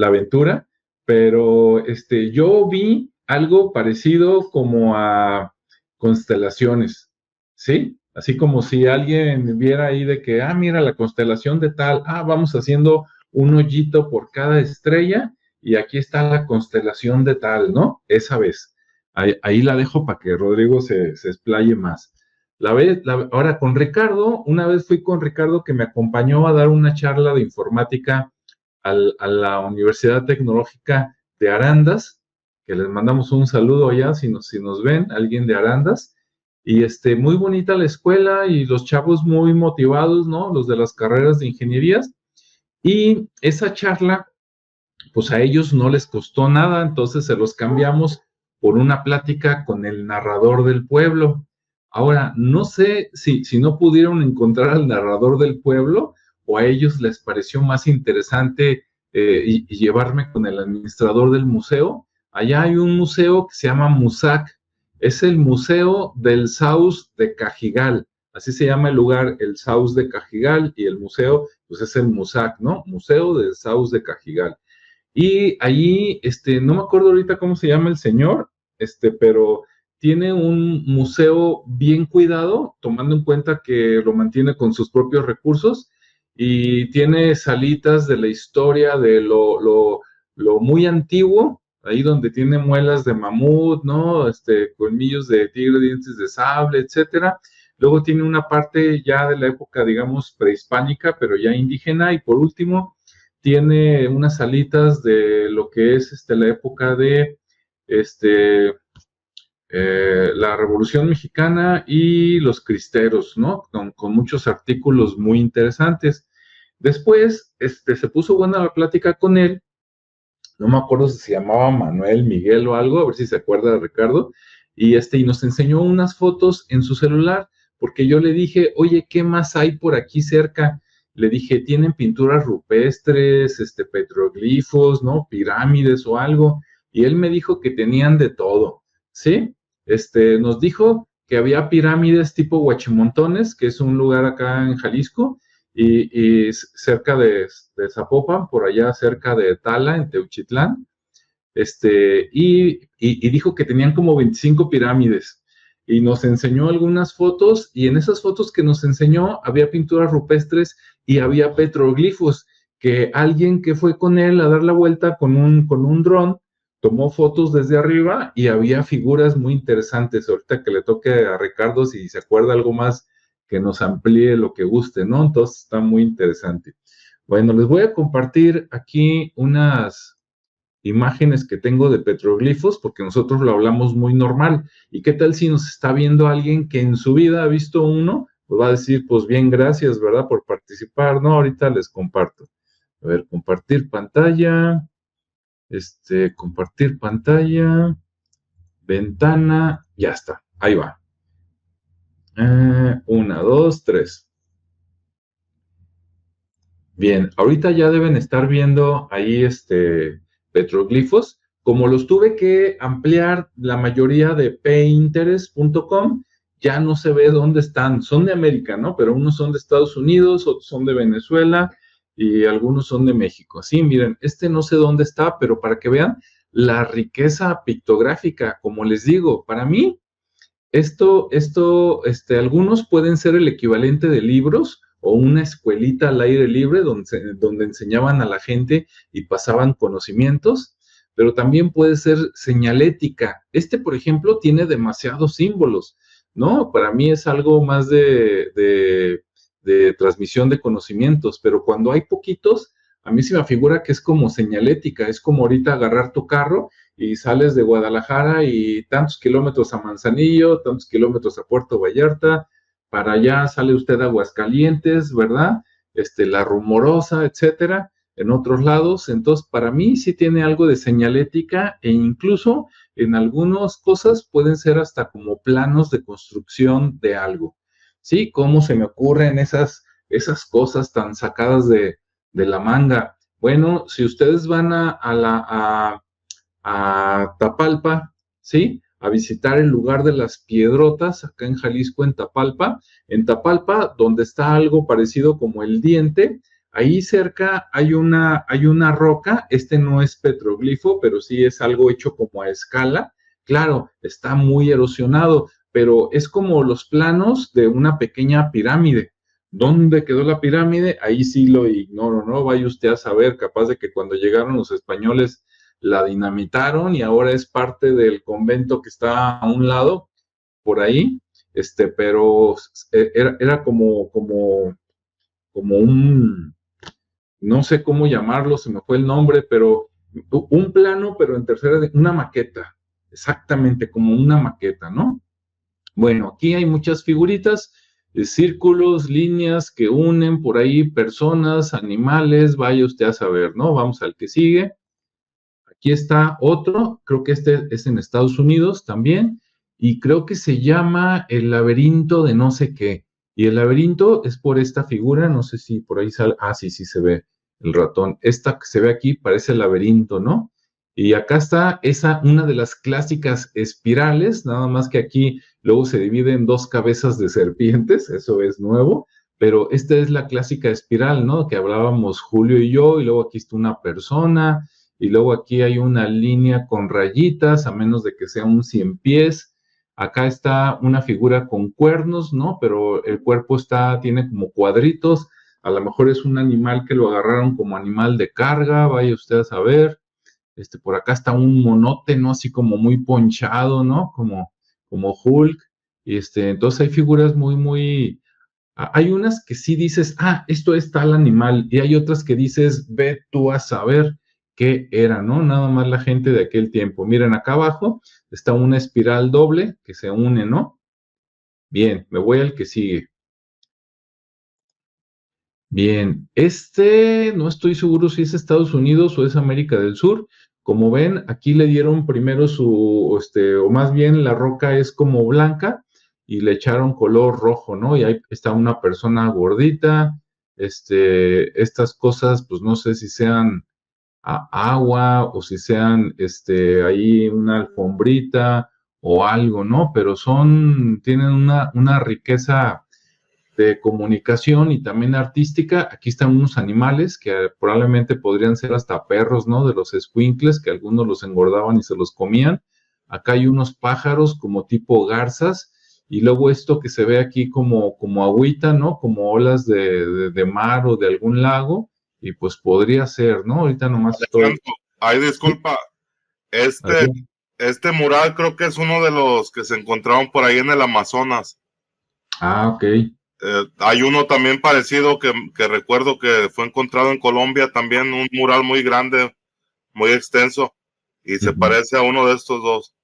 aventura, pero yo vi algo parecido como a constelaciones, ¿sí? Así como si alguien viera ahí de que, mira la constelación de tal, vamos haciendo un hoyito por cada estrella y aquí está la constelación de tal, ¿no? Esa vez. Ahí la dejo para que Rodrigo se explaye más. Ahora con Ricardo, una vez fui con Ricardo que me acompañó a dar una charla de informática a la Universidad Tecnológica de Arandas, que les mandamos un saludo allá si nos ven, alguien de Arandas. Y muy bonita la escuela y los chavos muy motivados, ¿no? Los de las carreras de ingenierías. Y esa charla, pues a ellos no les costó nada, entonces se los cambiamos por una plática con el narrador del pueblo. Ahora, no sé si no pudieron encontrar al narrador del pueblo o a ellos les pareció más interesante y llevarme con el administrador del museo. Allá hay un museo que se llama MUSAC, Es el Museo del Saus de Cajigal. Así se llama el lugar, el Saus de Cajigal, y el museo, pues es el MUSAC, ¿no? Museo del Saus de Cajigal. Y allí, no me acuerdo ahorita cómo se llama el señor, pero tiene un museo bien cuidado, tomando en cuenta que lo mantiene con sus propios recursos, y tiene salitas de la historia de lo muy antiguo, ahí donde tiene muelas de mamut, ¿no? Colmillos de tigre, dientes de sable, etcétera. Luego tiene una parte ya de la época, digamos, prehispánica, pero ya indígena, y por último tiene unas salitas de lo que es la época de la Revolución Mexicana y los cristeros, ¿no? Con muchos artículos muy interesantes. Después, se puso buena la plática con él. No me acuerdo si se llamaba Manuel, Miguel o algo, a ver si se acuerda de Ricardo, y nos enseñó unas fotos en su celular, porque yo le dije, oye, ¿qué más hay por aquí cerca? Le dije, ¿tienen pinturas rupestres, petroglifos, ¿no? Pirámides o algo? Y él me dijo que tenían de todo, ¿sí? Nos dijo que había pirámides tipo Huachimontones, que es un lugar acá en Jalisco, y cerca de Zapopan, por allá cerca de Tala, en Teuchitlán, y dijo que tenían como 25 pirámides, y nos enseñó algunas fotos, y en esas fotos que nos enseñó había pinturas rupestres y había petroglifos, que alguien que fue con él a dar la vuelta con un dron, tomó fotos desde arriba y había figuras muy interesantes. Ahorita que le toque a Ricardo, si se acuerda algo más, que nos amplíe lo que guste, ¿no? Entonces está muy interesante. Bueno, les voy a compartir aquí unas imágenes que tengo de petroglifos, porque nosotros lo hablamos muy normal. ¿Y qué tal si nos está viendo alguien que en su vida ha visto uno? Pues va a decir, pues bien, gracias, ¿verdad? Por participar, ¿no? Ahorita les comparto. A ver, compartir pantalla, compartir pantalla, ventana, ya está, ahí va. 1, 2, 3. Bien, ahorita ya deben estar viendo ahí petroglifos. Como los tuve que ampliar la mayoría de pinterest.com, ya no se ve dónde están. Son de América, ¿no? Pero unos son de Estados Unidos, otros son de Venezuela y algunos son de México. Sí, miren, no sé dónde está, pero para que vean la riqueza pictográfica, como les digo, para mí, algunos pueden ser el equivalente de libros o una escuelita al aire libre donde enseñaban a la gente y pasaban conocimientos, pero también puede ser señalética. Por ejemplo, tiene demasiados símbolos, ¿no? Para mí es algo más de transmisión de conocimientos, pero cuando hay poquitos, a mí se me figura que es como señalética, es como ahorita agarrar tu carro y sales de Guadalajara y tantos kilómetros a Manzanillo, tantos kilómetros a Puerto Vallarta, para allá sale usted a Aguascalientes, ¿verdad? La Rumorosa, etcétera, en otros lados. Entonces, para mí sí tiene algo de señalética, e incluso en algunas cosas pueden ser hasta como planos de construcción de algo. ¿Sí? ¿Cómo se me ocurren esas cosas tan sacadas de la manga? Bueno, si ustedes van a Tapalpa, ¿sí? A visitar el lugar de las piedrotas, acá en Jalisco, en Tapalpa, donde está algo parecido como el diente, ahí cerca hay una roca, no es petroglifo, pero sí es algo hecho como a escala. Claro, está muy erosionado, pero es como los planos de una pequeña pirámide. ¿Dónde quedó la pirámide? Ahí sí lo ignoro, ¿no? Vaya usted a saber, capaz de que cuando llegaron los españoles la dinamitaron y ahora es parte del convento que está a un lado, por ahí, pero era como un, no sé cómo llamarlo, se me fue el nombre, pero un plano, pero en tercera, una maqueta, exactamente como una maqueta, ¿no? Bueno, aquí hay muchas figuritas, círculos, líneas que unen por ahí personas, animales, vaya usted a saber, ¿no? Vamos al que sigue. Aquí está otro, creo que es en Estados Unidos también, y creo que se llama el laberinto de no sé qué. Y el laberinto es por esta figura, no sé si por ahí sale, sí se ve el ratón. Esta que se ve aquí parece el laberinto, ¿no? Y acá está una de las clásicas espirales, nada más que aquí luego se divide en dos cabezas de serpientes, eso es nuevo, pero esta es la clásica espiral, ¿no? Que hablábamos Julio y yo, y luego aquí está una persona, y luego aquí hay una línea con rayitas, a menos de que sea un 100 pies. Acá está una figura con cuernos, ¿no? Pero el cuerpo tiene como cuadritos, a lo mejor es un animal que lo agarraron como animal de carga, vaya usted a saber. Por acá está un monote, ¿no? Así como muy ponchado, ¿no? Como Hulk. Entonces hay figuras muy. Hay unas que sí dices, esto es tal animal, y hay otras que dices, ve tú a saber qué era, ¿no? Nada más la gente de aquel tiempo. Miren, acá abajo está una espiral doble que se une, ¿no? Bien, me voy al que sigue. Bien, no estoy seguro si es Estados Unidos o es América del Sur. Como ven, aquí le dieron primero o más bien la roca es como blanca y le echaron color rojo, ¿no? Y ahí está una persona gordita. Estas cosas, pues no sé si sean agua o si sean, ahí una alfombrita o algo, ¿no? Pero tienen una riqueza de comunicación y también artística. Aquí están unos animales que probablemente podrían ser hasta perros, ¿no? De los escuincles, que algunos los engordaban y se los comían. Acá hay unos pájaros como tipo garzas, y luego esto que se ve aquí como agüita, ¿no? Como olas de mar o de algún lago, y pues podría ser, ¿no? Ahorita nomás estoy... Ay, disculpa, este mural creo que es uno de los que se encontraron por ahí en el Amazonas. Ok. Hay uno también parecido que recuerdo que fue encontrado en Colombia, también un mural muy grande, muy extenso, y se parece a uno de estos dos.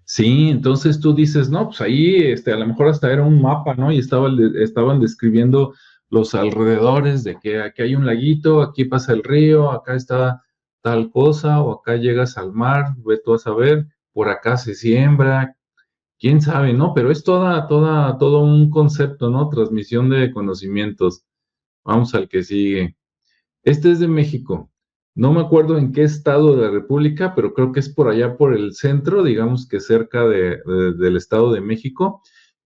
Sí, entonces tú dices, no, pues ahí a lo mejor hasta era un mapa, ¿no? Y estaban describiendo los alrededores de que aquí hay un laguito, aquí pasa el río, acá está tal cosa, o acá llegas al mar, ve tú a saber, por acá se siembra, quién sabe, ¿no? Pero es todo un concepto, ¿no? Transmisión de conocimientos. Vamos al que sigue. Este es de México. No me acuerdo en qué estado de la República, pero creo que es por allá por el centro, digamos que cerca del Estado de México.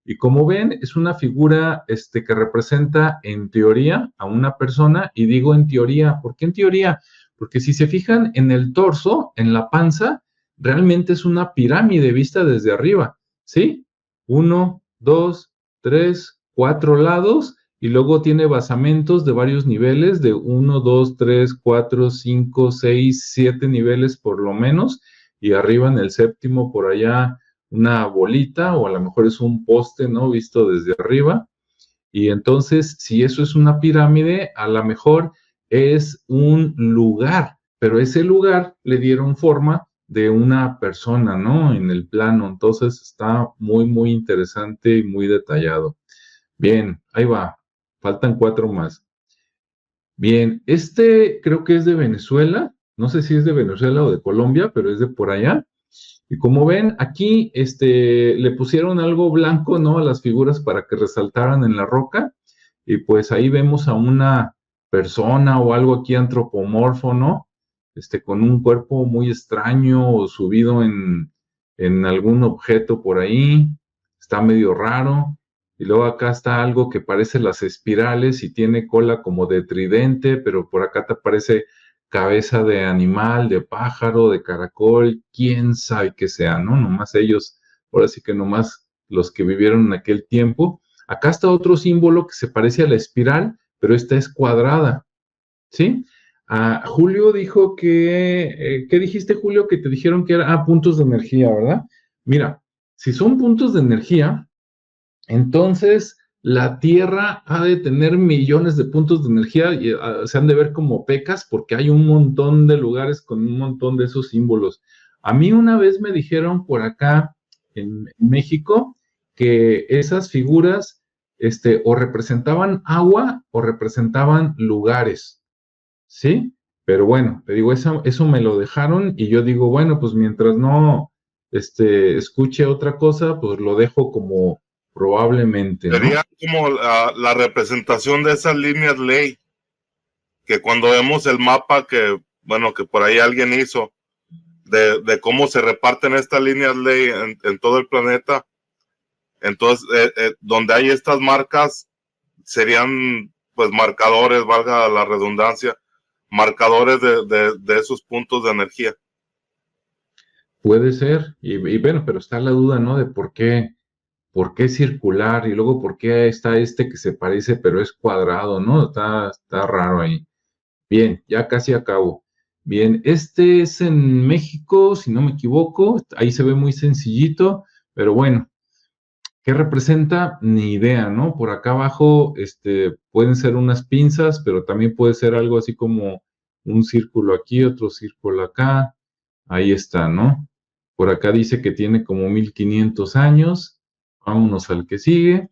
Y como ven, es una figura que representa en teoría a una persona, y digo en teoría, ¿por qué en teoría? Porque si se fijan en el torso, en la panza, realmente es una pirámide vista desde arriba, ¿sí? 1, 2, 3, 4 lados, y luego tiene basamentos de varios niveles, de 1, 2, 3, 4, 5, 6, 7 niveles por lo menos, y arriba en el séptimo por allá una bolita, o a lo mejor es un poste, ¿no? Visto desde arriba. Y entonces, si eso es una pirámide, a lo mejor es un lugar, pero ese lugar le dieron forma de una persona, ¿no? En el plano. Entonces está muy interesante y muy detallado. Bien, ahí va. Faltan 4 más. Bien, creo que es de Venezuela. No sé si es de Venezuela o de Colombia, pero es de por allá. Y como ven, aquí le pusieron algo blanco, ¿no? A las figuras para que resaltaran en la roca. Y pues ahí vemos a una persona o algo aquí antropomorfo, ¿no? Con un cuerpo muy extraño o subido en algún objeto por ahí. Está medio raro. Y luego acá está algo que parece las espirales y tiene cola como de tridente, pero por acá te aparece cabeza de animal, de pájaro, de caracol, quién sabe qué sea, ¿no? Nomás ellos, ahora sí que nomás los que vivieron en aquel tiempo. Acá está otro símbolo que se parece a la espiral, pero esta es cuadrada, ¿sí? Julio dijo ¿qué dijiste, Julio? Que te dijeron que era, puntos de energía, ¿verdad? Mira, si son puntos de energía, entonces la Tierra ha de tener millones de puntos de energía y se han de ver como pecas porque hay un montón de lugares con un montón de esos símbolos. A mí una vez me dijeron por acá en México que esas figuras o representaban agua o representaban lugares, ¿sí? Pero bueno, te digo, eso me lo dejaron y yo digo, bueno, pues mientras no escuche otra cosa, pues lo dejo como probablemente, ¿no? Sería como la representación de esas líneas ley, que cuando vemos el mapa que, bueno, que por ahí alguien hizo, de cómo se reparten estas líneas ley en todo el planeta. Entonces, donde hay estas marcas, serían pues marcadores, valga la redundancia, marcadores de esos puntos de energía. Puede ser, y bueno, pero está la duda, ¿no? De por qué circular, y luego por qué está este que se parece, pero es cuadrado, ¿no? Está raro ahí. Bien, ya casi acabo. Bien, este es en México, si no me equivoco, ahí se ve muy sencillito, pero bueno, ¿qué representa? Ni idea, ¿no? Por acá abajo, pueden ser unas pinzas, pero también puede ser algo así como un círculo aquí, otro círculo acá. Ahí está, ¿no? Por acá dice que tiene como 1500 años. Vámonos al que sigue.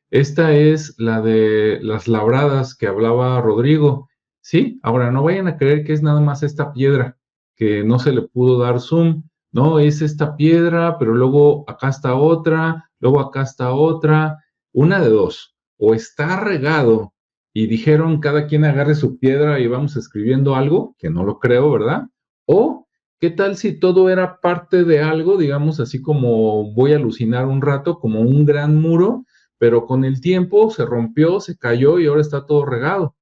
Esta es la de las labradas que hablaba Rodrigo. Sí, ahora no vayan a creer que es nada más esta piedra, que no se le pudo dar zoom. No, es esta piedra, pero luego acá está otra, luego acá está otra. Una de dos, o está regado y dijeron cada quien agarre su piedra y vamos escribiendo algo, que no lo creo, ¿verdad? O, ¿qué tal si todo era parte de algo, digamos así como voy a alucinar un rato, como un gran muro, pero con el tiempo se rompió, se cayó y ahora está todo regado?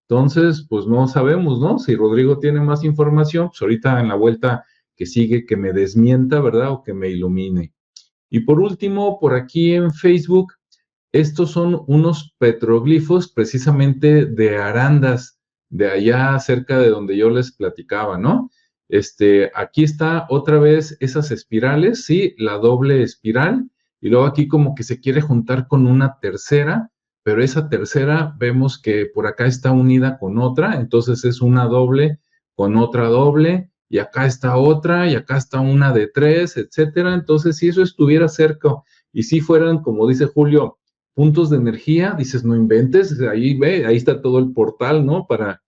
Entonces, pues no sabemos, ¿no? Si Rodrigo tiene más información, pues ahorita en la vuelta que sigue que me desmienta, ¿verdad? O que me ilumine. Y por último, por aquí en Facebook, estos son unos petroglifos precisamente de Arandas, de allá cerca de donde yo les platicaba, ¿no? Aquí está otra vez esas espirales, sí, la doble espiral, y luego aquí como que se quiere juntar con una tercera, pero esa tercera vemos que por acá está unida con otra, entonces es una doble con otra doble, y acá está otra, y acá está una de tres, etcétera. Entonces, si eso estuviera cerca, y si fueran, como dice Julio, puntos de energía, dices, no inventes, ahí ve, ahí está todo el portal, ¿no? Para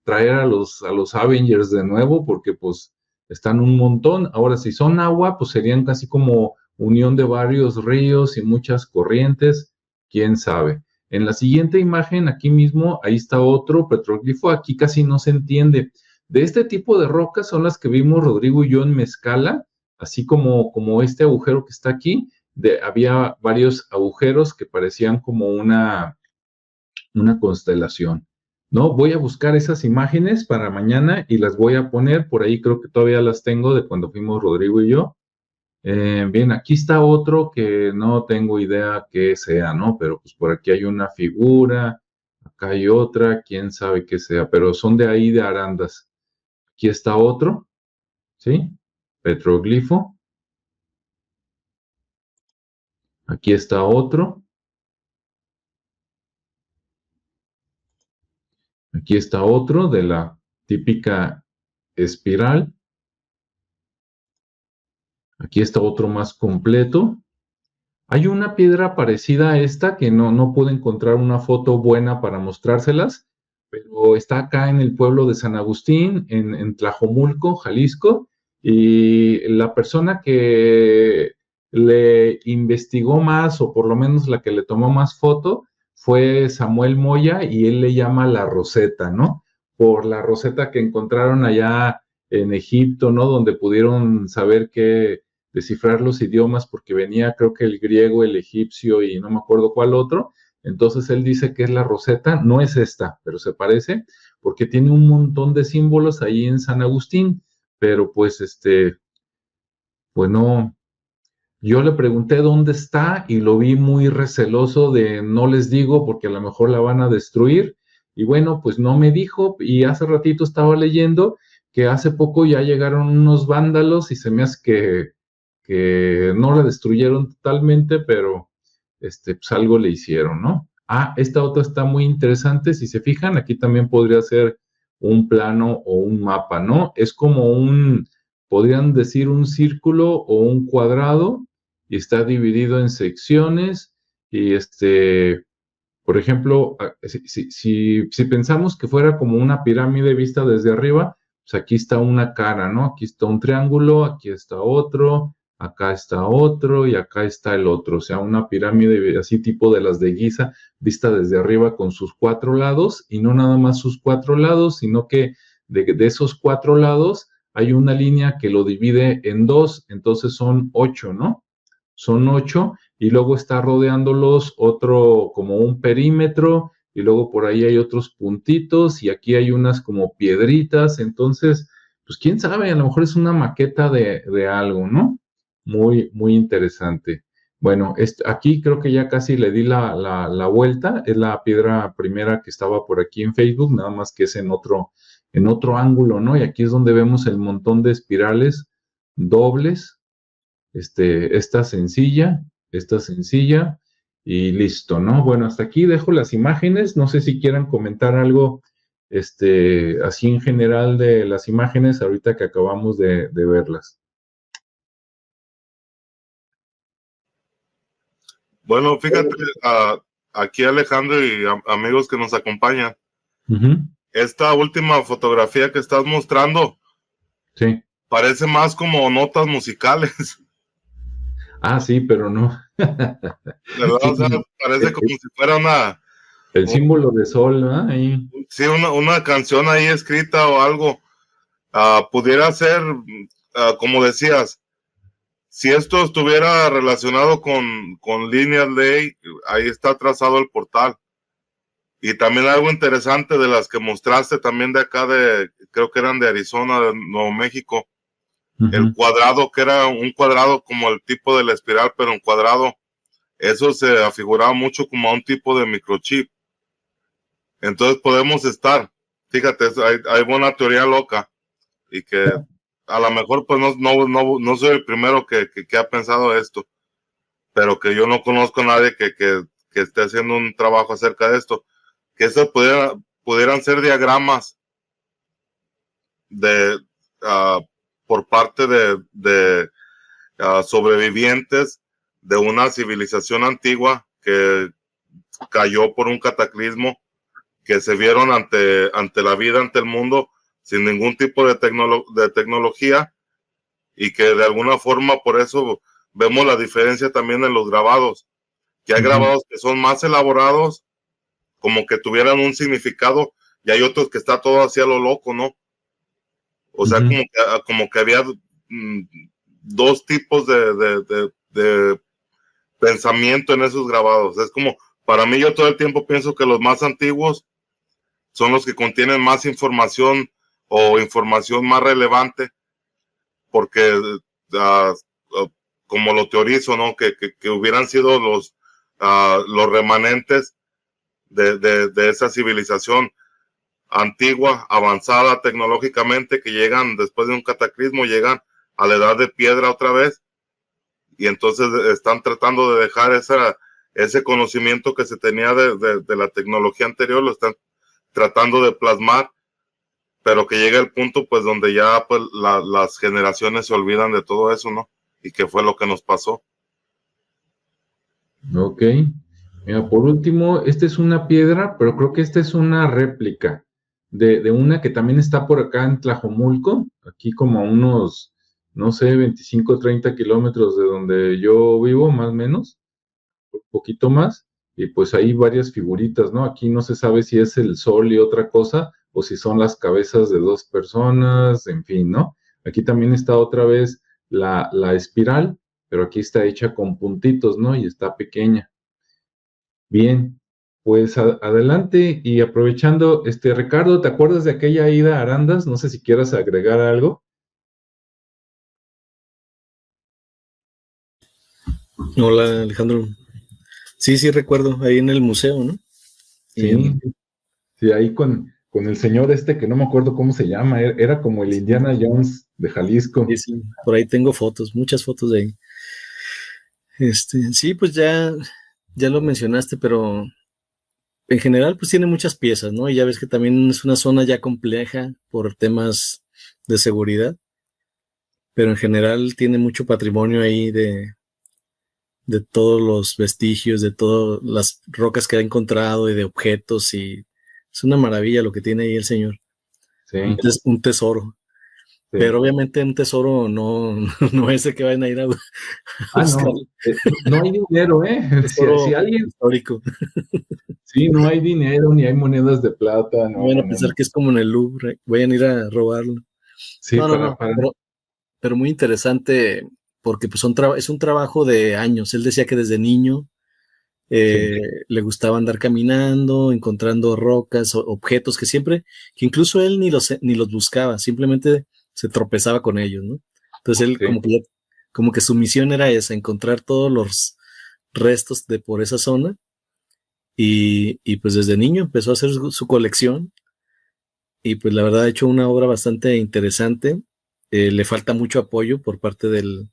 traer a los Avengers de nuevo, porque pues están un montón. Ahora, si son agua, pues serían casi como unión de varios ríos y muchas corrientes, quién sabe. En la siguiente imagen, aquí mismo, ahí está otro petroglifo, aquí casi no se entiende. De este tipo de rocas son las que vimos Rodrigo y yo en Mezcala, así como este agujero que está aquí. Había varios agujeros que parecían como una constelación, ¿no? Voy a buscar esas imágenes para mañana y las voy a poner, por ahí creo que todavía las tengo de cuando fuimos Rodrigo y yo. Bien, aquí está otro que no tengo idea qué sea, ¿no? Pero pues por aquí hay una figura, acá hay otra, quién sabe qué sea, pero son de ahí de Arandas. Aquí está otro, ¿sí? Petroglifo. Aquí está otro. Aquí está otro de la típica espiral. Aquí está otro más completo. Hay una piedra parecida a esta que no pude encontrar una foto buena para mostrárselas, pero está acá en el pueblo de San Agustín, en Tlajomulco, Jalisco, y la persona que le investigó más, o por lo menos la que le tomó más foto, fue Samuel Moya, y él le llama la Roseta, ¿no? Por la Roseta que encontraron allá en Egipto, ¿no? Donde pudieron saber que descifrar los idiomas, porque venía creo que el griego, el egipcio y no me acuerdo cuál otro. Entonces él dice que es la Roseta, no es esta, pero se parece, porque tiene un montón de símbolos ahí en San Agustín, pero pues pues no. Yo le pregunté dónde está y lo vi muy receloso de no les digo porque a lo mejor la van a destruir. Y bueno, pues no me dijo, y hace ratito estaba leyendo que hace poco ya llegaron unos vándalos y se me hace que no la destruyeron totalmente, pero pues algo le hicieron, ¿no? Ah, esta otra está muy interesante, si se fijan, aquí también podría ser un plano o un mapa, ¿no? Es como podrían decir un círculo o un cuadrado, y está dividido en secciones, y por ejemplo, si pensamos que fuera como una pirámide vista desde arriba, pues aquí está una cara, ¿no? Aquí está un triángulo, aquí está otro, acá está otro y acá está el otro, o sea, una pirámide así tipo de las de Giza, vista desde arriba con sus cuatro lados, y no nada más sus cuatro lados, sino que de esos cuatro lados hay una línea que lo divide en dos, entonces son 8, ¿no? Son 8, y luego está rodeándolos otro, como un perímetro, y luego por ahí hay otros puntitos, y aquí hay unas como piedritas, entonces, pues quién sabe, a lo mejor es una maqueta de algo, ¿no? Muy, muy interesante. Bueno, aquí creo que ya casi le di la vuelta, es la piedra primera que estaba por aquí en Facebook, nada más que es en otro ángulo, ¿no? Y aquí es donde vemos el montón de espirales dobles, esta sencilla, y listo, ¿no? Bueno, hasta aquí dejo las imágenes, no sé si quieran comentar algo, así en general de las imágenes, ahorita que acabamos de verlas. Bueno, fíjate, aquí Alejandro y amigos que nos acompañan, esta última fotografía que estás mostrando, sí, parece más como notas musicales. Ah, sí, pero no. ¿Verdad? Sí, O sea, parece como si fuera el símbolo de sol, ¿no? Ahí. Sí, una canción ahí escrita o algo. Pudiera ser, como decías, si esto estuviera relacionado con líneas ley, ahí está trazado el portal. Y también algo interesante de las que mostraste también de acá, creo que eran de Arizona, de Nuevo México, el cuadrado, que era un cuadrado como el tipo de la espiral, pero un cuadrado, eso se afiguraba mucho como a un tipo de microchip. Entonces podemos estar, fíjate, hay buena teoría loca, y que a lo mejor pues no soy el primero que ha pensado esto, pero que yo no conozco a nadie que esté haciendo un trabajo acerca de esto, que estos pudieran ser diagramas por parte de sobrevivientes de una civilización antigua que cayó por un cataclismo, que se vieron ante la vida, ante el mundo, sin ningún tipo de tecnología, y que de alguna forma por eso vemos la diferencia también en los grabados, que hay grabados que son más elaborados, como que tuvieran un significado, y hay otros que está todo así a lo loco, ¿no? O sea, como que había dos tipos de pensamiento en esos grabados. Es como, para mí, yo todo el tiempo pienso que los más antiguos son los que contienen más información o información más relevante, porque como lo teorizo, ¿no? Que hubieran sido los remanentes de esa civilización antigua, avanzada tecnológicamente, que llegan después de un cataclismo, llegan a la edad de piedra otra vez, y entonces están tratando de dejar ese conocimiento que se tenía de la tecnología anterior, lo están tratando de plasmar, pero que llega el punto pues donde ya pues las generaciones se olvidan de todo eso, ¿no? Y que fue lo que nos pasó. Ok. Mira, por último, esta es una piedra, pero creo que esta es una réplica de una que también está por acá en Tlajomulco, aquí como a unos, no sé, 25, 30 kilómetros de donde yo vivo, más o menos, un poquito más, y pues hay varias figuritas, ¿no? Aquí no se sabe si es el sol y otra cosa, o si son las cabezas de dos personas, en fin, ¿no? Aquí también está otra vez la espiral, pero aquí está hecha con puntitos, ¿no? Y está pequeña. Bien, pues adelante y aprovechando, Ricardo, ¿te acuerdas de aquella ida a Arandas? No sé si quieras agregar algo. Hola, Alejandro. Sí, recuerdo, ahí en el museo, ¿no? Sí, sí, ahí con el señor que no me acuerdo cómo se llama, era como el Indiana Jones de Jalisco. Sí, por ahí tengo fotos, muchas fotos de ahí. Sí, pues ya lo mencionaste, pero en general pues tiene muchas piezas, ¿no? Y ya ves que también es una zona ya compleja por temas de seguridad, pero en general tiene mucho patrimonio ahí de todos los vestigios, de todas las rocas que ha encontrado y de objetos, y es una maravilla lo que tiene ahí el señor. Sí. Un tesoro. Sí. Pero obviamente un tesoro no es el que vayan a ir a buscar. No hay dinero, si alguien histórico. Sí, no hay dinero, ni hay monedas de plata. No van a pensar que es como en el Louvre, vayan a ir a robarlo. Sí, No, pero muy interesante porque pues es un trabajo de años. Él decía que desde niño sí, le gustaba andar caminando, encontrando rocas, objetos que incluso él ni los buscaba, simplemente se tropezaba con ellos, ¿no? Entonces él sí. como que su misión era esa, encontrar todos los restos de por esa zona y pues desde niño empezó a hacer su colección y pues la verdad ha hecho una obra bastante interesante. Le falta mucho apoyo por parte del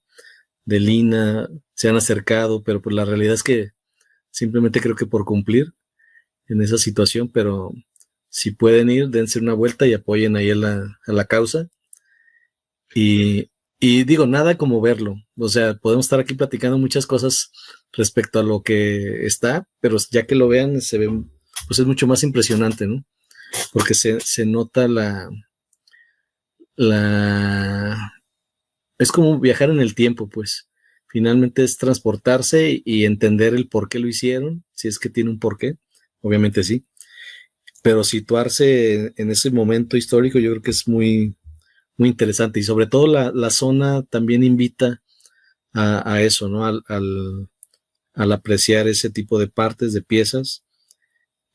INA, se han acercado, pero pues la realidad es que simplemente creo que por cumplir en esa situación, pero si pueden ir, dense una vuelta y apoyen ahí a la causa. Y digo, nada como verlo. O sea, podemos estar aquí platicando muchas cosas respecto a lo que está, pero ya que lo vean, se ve, pues es mucho más impresionante, ¿no? Porque se nota la, es como viajar en el tiempo, pues. Finalmente es transportarse y entender el por qué lo hicieron, si es que tiene un porqué, obviamente sí, pero situarse en ese momento histórico yo creo que es muy interesante y sobre todo la zona también invita a eso, ¿no? Al apreciar ese tipo de partes, de piezas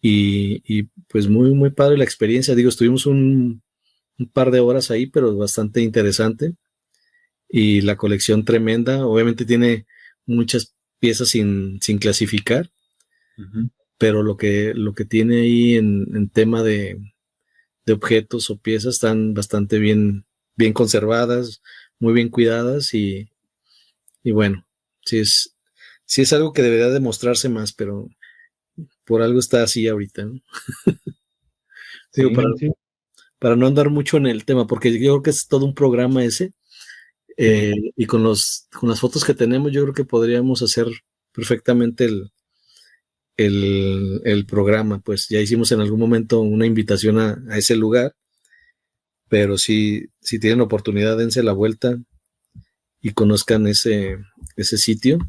y pues muy padre la experiencia. Digo, estuvimos un par de horas ahí, pero bastante interesante y la colección tremenda. Obviamente tiene muchas piezas sin clasificar, Ujú. pero lo que tiene ahí en tema de objetos o piezas están bastante bien conservadas, muy bien cuidadas y bueno, sí es algo que debería demostrarse más, pero por algo está así ahorita, ¿no? Digo, Sí, sí, para no andar mucho en el tema, porque yo creo que es todo un programa ese, sí. y con las fotos que tenemos, yo creo que podríamos hacer perfectamente el programa, pues ya hicimos en algún momento una invitación a ese lugar, pero si tienen oportunidad, dense la vuelta y conozcan ese sitio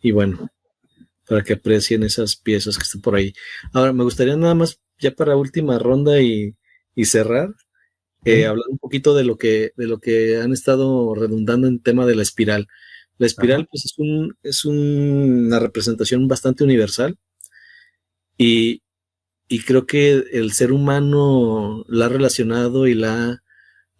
y bueno, para que aprecien esas piezas que están por ahí. Ahora, me gustaría nada más, ya para última ronda y cerrar, Sí. hablar un poquito de lo que han estado redundando en tema de la espiral. La Ajá. espiral, pues, una representación bastante universal y, y creo que el ser humano la ha relacionado y la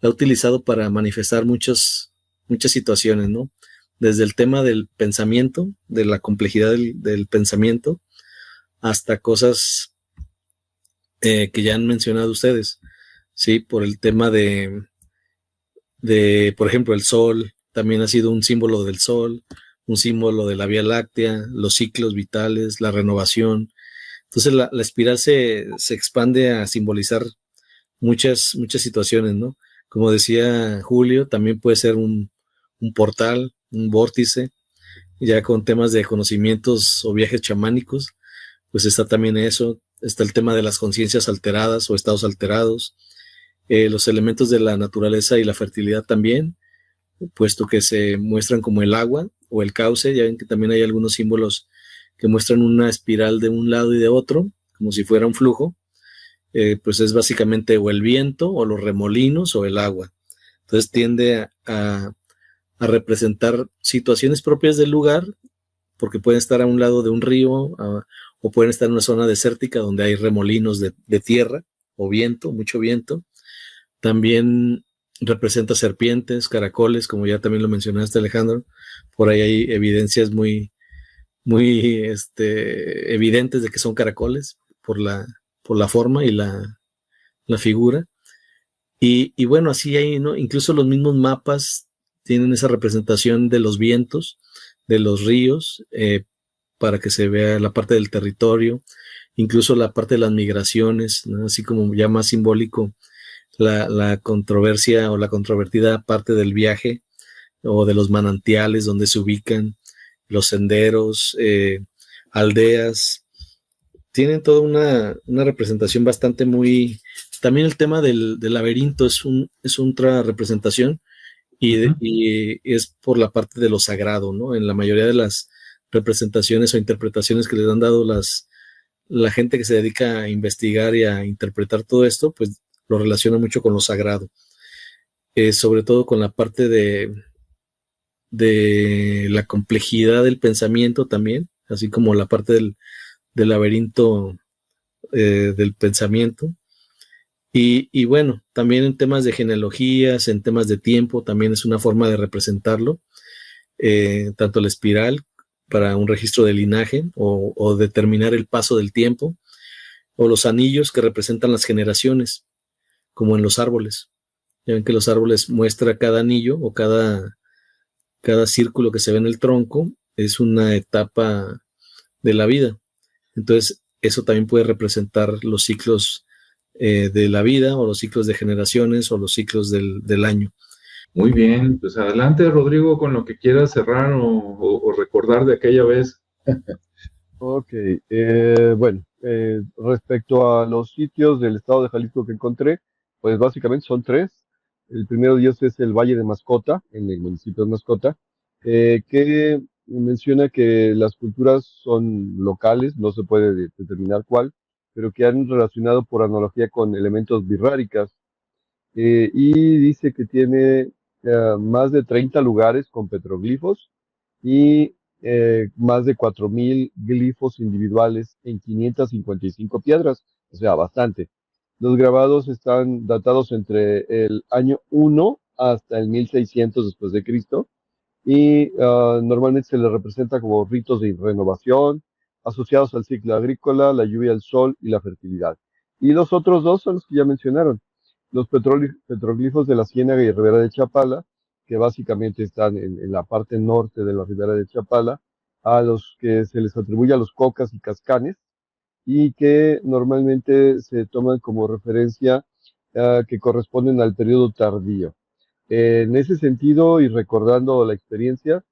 ha utilizado para manifestar muchas situaciones, ¿no? Desde el tema del pensamiento, de la complejidad del pensamiento, hasta cosas que ya han mencionado ustedes, ¿sí? Por el tema por ejemplo, el sol, también ha sido un símbolo del sol, un símbolo de la Vía Láctea, los ciclos vitales, la renovación. Entonces la espiral se expande a simbolizar muchas situaciones, ¿no? Como decía Julio, también puede ser un portal, un vórtice, ya con temas de conocimientos o viajes chamánicos, pues está también eso, está el tema de las conciencias alteradas o estados alterados, los elementos de la naturaleza y la fertilidad también, puesto que se muestran como el agua o el cauce, ya ven que también hay algunos símbolos que muestran una espiral de un lado y de otro, como si fuera un flujo, pues es básicamente o el viento o los remolinos o el agua. Entonces tiende a representar situaciones propias del lugar, porque pueden estar a un lado de un río o pueden estar en una zona desértica donde hay remolinos de tierra o viento, mucho viento. También representa serpientes, caracoles, como ya también lo mencionaste, Alejandro. Por ahí hay evidencias muy evidentes de que son caracoles por la forma y la figura. Y bueno, así hay, ¿no? Incluso los mismos mapas tienen esa representación de los vientos, de los ríos, para que se vea la parte del territorio, incluso la parte de las migraciones, ¿no? Así como ya más simbólico la controversia o la controvertida parte del viaje o de los manantiales donde se ubican, los senderos, aldeas, tienen toda una representación bastante muy... También el tema del laberinto es otra representación Ujú. y es por la parte de lo sagrado, ¿no? En la mayoría de las representaciones o interpretaciones que les han dado la gente que se dedica a investigar y a interpretar todo esto, pues lo relaciona mucho con lo sagrado. sobre todo con la parte de la complejidad del pensamiento también, así como la parte del laberinto del pensamiento. Y bueno, también en temas de genealogías, en temas de tiempo, también es una forma de representarlo, tanto la espiral para un registro de linaje o determinar el paso del tiempo, o los anillos que representan las generaciones, como en los árboles. Ya ven que los árboles muestra cada anillo o cada círculo que se ve en el tronco, es una etapa de la vida. Entonces, eso también puede representar los ciclos de la vida, o los ciclos de generaciones, o los ciclos del año. Muy bien, pues adelante, Rodrigo, con lo que quieras cerrar o recordar de aquella vez. Ok, bueno, respecto a los sitios del estado de Jalisco que encontré, pues básicamente son tres. El primero de ellos es el Valle de Mascota, en el municipio de Mascota, que menciona que las culturas son locales, no se puede determinar cuál, pero que han relacionado por analogía con elementos birráricas. Y dice que tiene más de 30 lugares con petroglifos y más de 4.000 glifos individuales en 555 piedras, o sea, bastante. Los grabados están datados entre el año 1 hasta el 1600 después de Cristo y normalmente se les representa como ritos de renovación asociados al ciclo agrícola, la lluvia del sol y la fertilidad. Y los otros dos son los que ya mencionaron, los petroglifos de la Ciénaga y Ribera de Chapala, que básicamente están en la parte norte de la Ribera de Chapala, a los que se les atribuye a los cocas y cascanes, y que normalmente se toman como referencia que corresponden al periodo tardío. En ese sentido, y recordando la experiencia,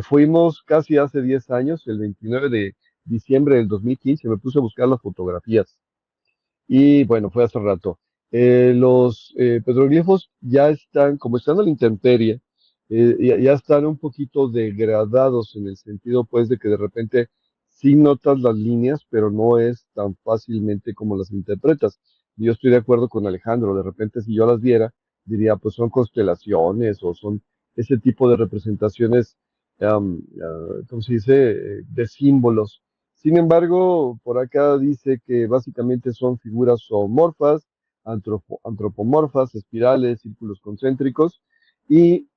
fuimos casi hace 10 años, el 29 de diciembre del 2015, me puse a buscar las fotografías. Y bueno, fue hace rato. Los petroglifos ya están, como están a la intemperie, ya están un poquito degradados en el sentido, pues, de que de repente sí notas las líneas, pero no es tan fácilmente como las interpretas. Yo estoy de acuerdo con Alejandro, de repente si yo las viera, diría, pues son constelaciones o son ese tipo de representaciones, ¿cómo se dice?, de símbolos. Sin embargo, por acá dice que básicamente son figuras zoomorfas, antropomorfas, espirales, círculos concéntricos y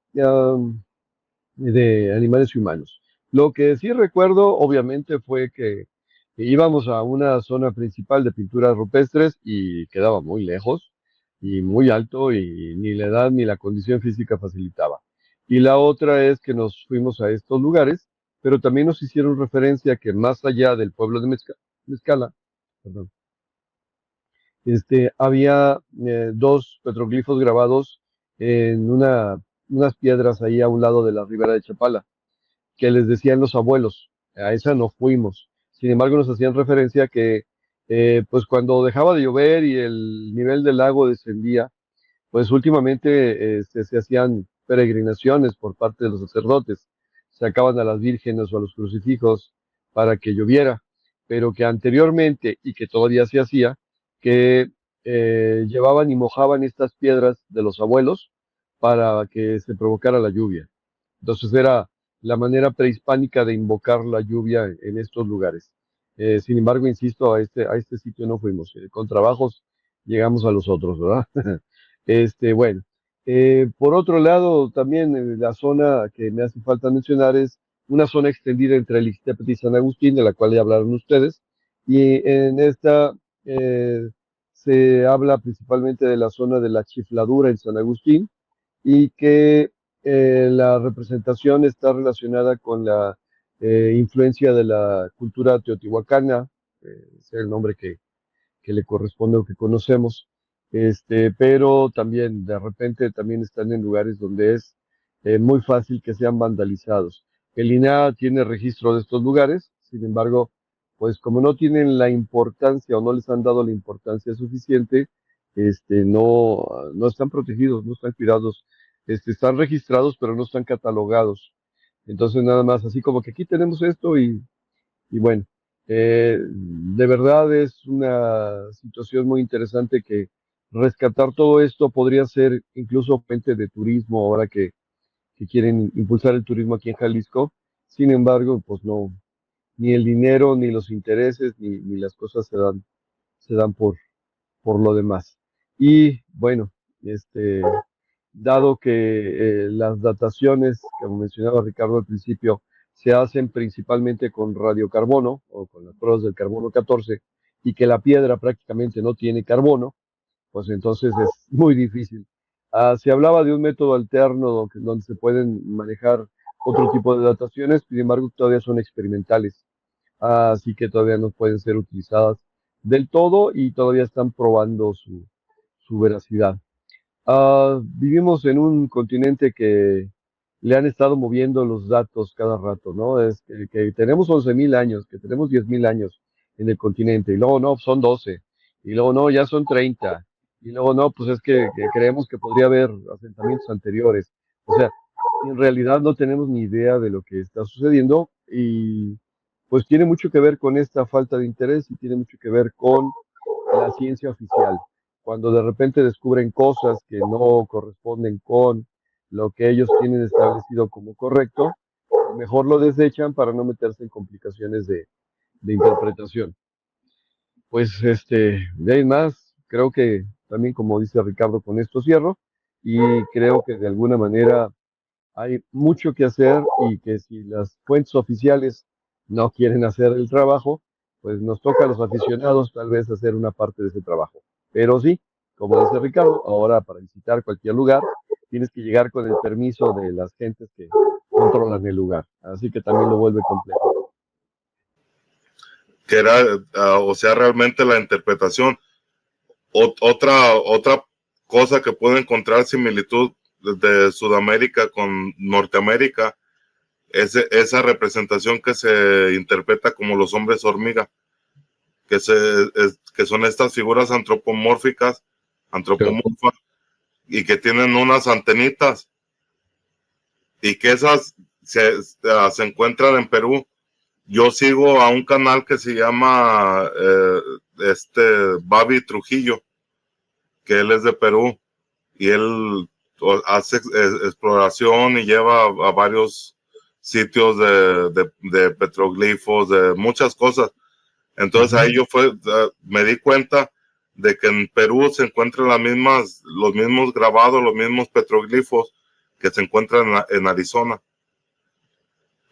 de animales y humanos. Lo que sí recuerdo, obviamente, fue que íbamos a una zona principal de pinturas rupestres y quedaba muy lejos y muy alto y ni la edad ni la condición física facilitaba. Y la otra es que nos fuimos a estos lugares, pero también nos hicieron referencia que más allá del pueblo de Mezcala, perdón, había dos petroglifos grabados en unas piedras ahí a un lado de la ribera de Chapala que les decían los abuelos. A esa no fuimos. Sin embargo, nos hacían referencia que, pues cuando dejaba de llover y el nivel del lago descendía, pues últimamente se hacían peregrinaciones por parte de los sacerdotes. Sacaban a las vírgenes o a los crucifijos para que lloviera, pero que anteriormente, y que todavía se hacía, que llevaban y mojaban estas piedras de los abuelos para que se provocara la lluvia. Entonces era la manera prehispánica de invocar la lluvia en estos lugares. Sin embargo, insisto, a este sitio no fuimos. Con trabajos llegamos a los otros, ¿verdad? Bueno. Por otro lado, también la zona que me hace falta mencionar es una zona extendida entre el Ixtepetl y San Agustín, de la cual ya hablaron ustedes, y en esta se habla principalmente de la zona de la chifladura en San Agustín, y que la representación está relacionada con la influencia de la cultura teotihuacana, es el nombre que le corresponde o que conocemos, pero también de repente también están en lugares donde es muy fácil que sean vandalizados. El INAH tiene registro de estos lugares, sin embargo, pues como no tienen la importancia o no les han dado la importancia suficiente, no están protegidos, no están cuidados, están registrados, pero no están catalogados. Entonces nada más, así como que aquí tenemos esto y bueno, de verdad es una situación muy interesante que rescatar todo esto podría ser incluso fuente de turismo ahora que quieren impulsar el turismo aquí en Jalisco. Sin embargo, pues no, ni el dinero, ni los intereses, ni las cosas se dan por lo demás. Y bueno, dado que las dataciones, como mencionaba Ricardo al principio, se hacen principalmente con radiocarbono o con las pruebas del carbono 14 y que la piedra prácticamente no tiene carbono, pues entonces es muy difícil. Se hablaba de un método alterno donde se pueden manejar otro tipo de dataciones, sin embargo todavía son experimentales, así que todavía no pueden ser utilizadas del todo y todavía están probando su veracidad. Vivimos en un continente que le han estado moviendo los datos cada rato, ¿no? Es que tenemos 11.000 años, que tenemos 10.000 años en el continente, y luego no, son 12, y luego no, ya son 30, y luego no, pues es que creemos que podría haber asentamientos anteriores. O sea, en realidad no tenemos ni idea de lo que está sucediendo y pues tiene mucho que ver con esta falta de interés y tiene mucho que ver con la ciencia oficial cuando de repente descubren cosas que no corresponden con lo que ellos tienen establecido como correcto, mejor lo desechan para no meterse en complicaciones de interpretación. Pues de ahí en más, creo que también como dice Ricardo, con esto cierro y creo que de alguna manera hay mucho que hacer y que si las fuentes oficiales no quieren hacer el trabajo, pues nos toca a los aficionados tal vez hacer una parte de ese trabajo. Pero sí, como dice Ricardo, ahora para visitar cualquier lugar tienes que llegar con el permiso de las gentes que controlan el lugar. Así que también lo vuelve complejo. Que era, o sea, realmente la interpretación. Otra cosa que puede encontrar similitud de Sudamérica con Norteamérica es esa representación que se interpreta como los hombres hormiga, que son estas figuras antropomórficas y que tienen unas antenitas y que esas se encuentran en Perú. Yo sigo a un canal que se llama Babi Trujillo, que él es de Perú y él hace exploración y lleva a varios sitios de petroglifos, de muchas cosas. Entonces ahí me di cuenta de que en Perú se encuentran los mismos grabados, los mismos petroglifos que se encuentran en Arizona,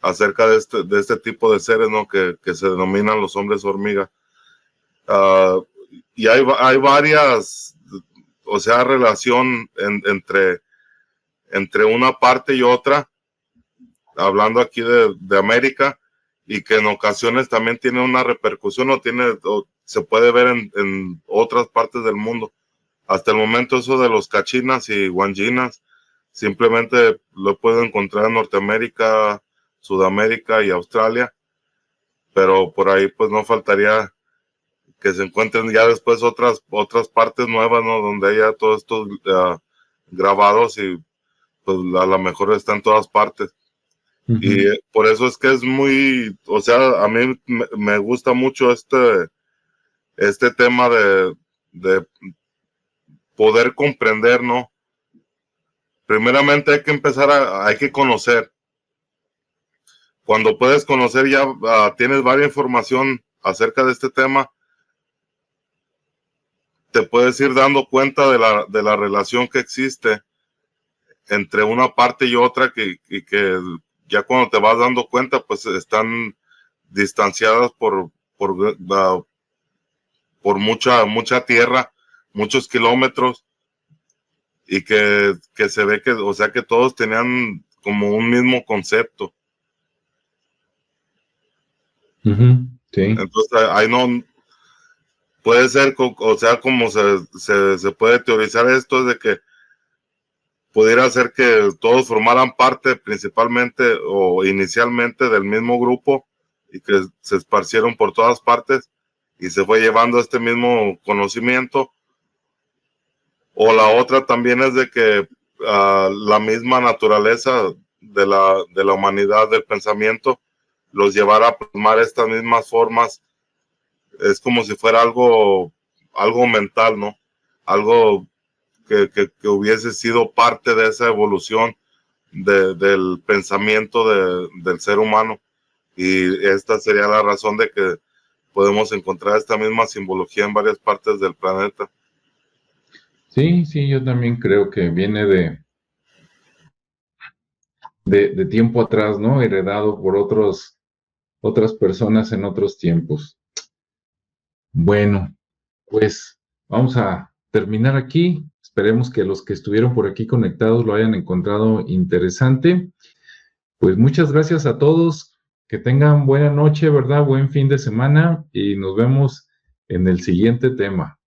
acerca de este tipo de seres, ¿no? que se denominan los hombres hormiga. Y hay varias, o sea, relación entre una parte y otra, hablando aquí de América, y que en ocasiones también tiene una repercusión o se puede ver en otras partes del mundo. Hasta el momento eso de los cachinas y guanginas simplemente lo puedo encontrar en Norteamérica, Sudamérica y Australia, pero por ahí pues no faltaría que se encuentren ya después otras partes nuevas, ¿no? Donde haya todos estos grabados y pues a lo mejor está en todas partes. Y por eso es que es muy, o sea, a mí me gusta mucho este tema de poder comprender, ¿no? Primeramente hay que hay que conocer. Cuando puedes conocer ya tienes varias información acerca de este tema, te puedes ir dando cuenta de la relación que existe entre una parte y otra y que ya cuando te vas dando cuenta, pues están distanciadas por mucha tierra, muchos kilómetros, y que se ve que, o sea, que todos tenían como un mismo concepto. Sí. Entonces, ahí no puede ser, o sea, como se puede teorizar esto, es de que pudiera ser que todos formaran parte principalmente o inicialmente del mismo grupo y que se esparcieron por todas partes y se fue llevando este mismo conocimiento. O la otra también es de que la misma naturaleza de la humanidad, del pensamiento, los llevara a plasmar estas mismas formas. Es como si fuera algo mental, ¿no? algo que hubiese sido parte de esa evolución del pensamiento del ser humano. Y esta sería la razón de que podemos encontrar esta misma simbología en varias partes del planeta. Sí, sí, yo también creo que viene de tiempo atrás, ¿no? Heredado por otras personas en otros tiempos. Bueno, pues vamos a terminar aquí. Esperemos que los que estuvieron por aquí conectados lo hayan encontrado interesante. Pues muchas gracias a todos. Que tengan buena noche, ¿verdad? Buen fin de semana y nos vemos en el siguiente tema.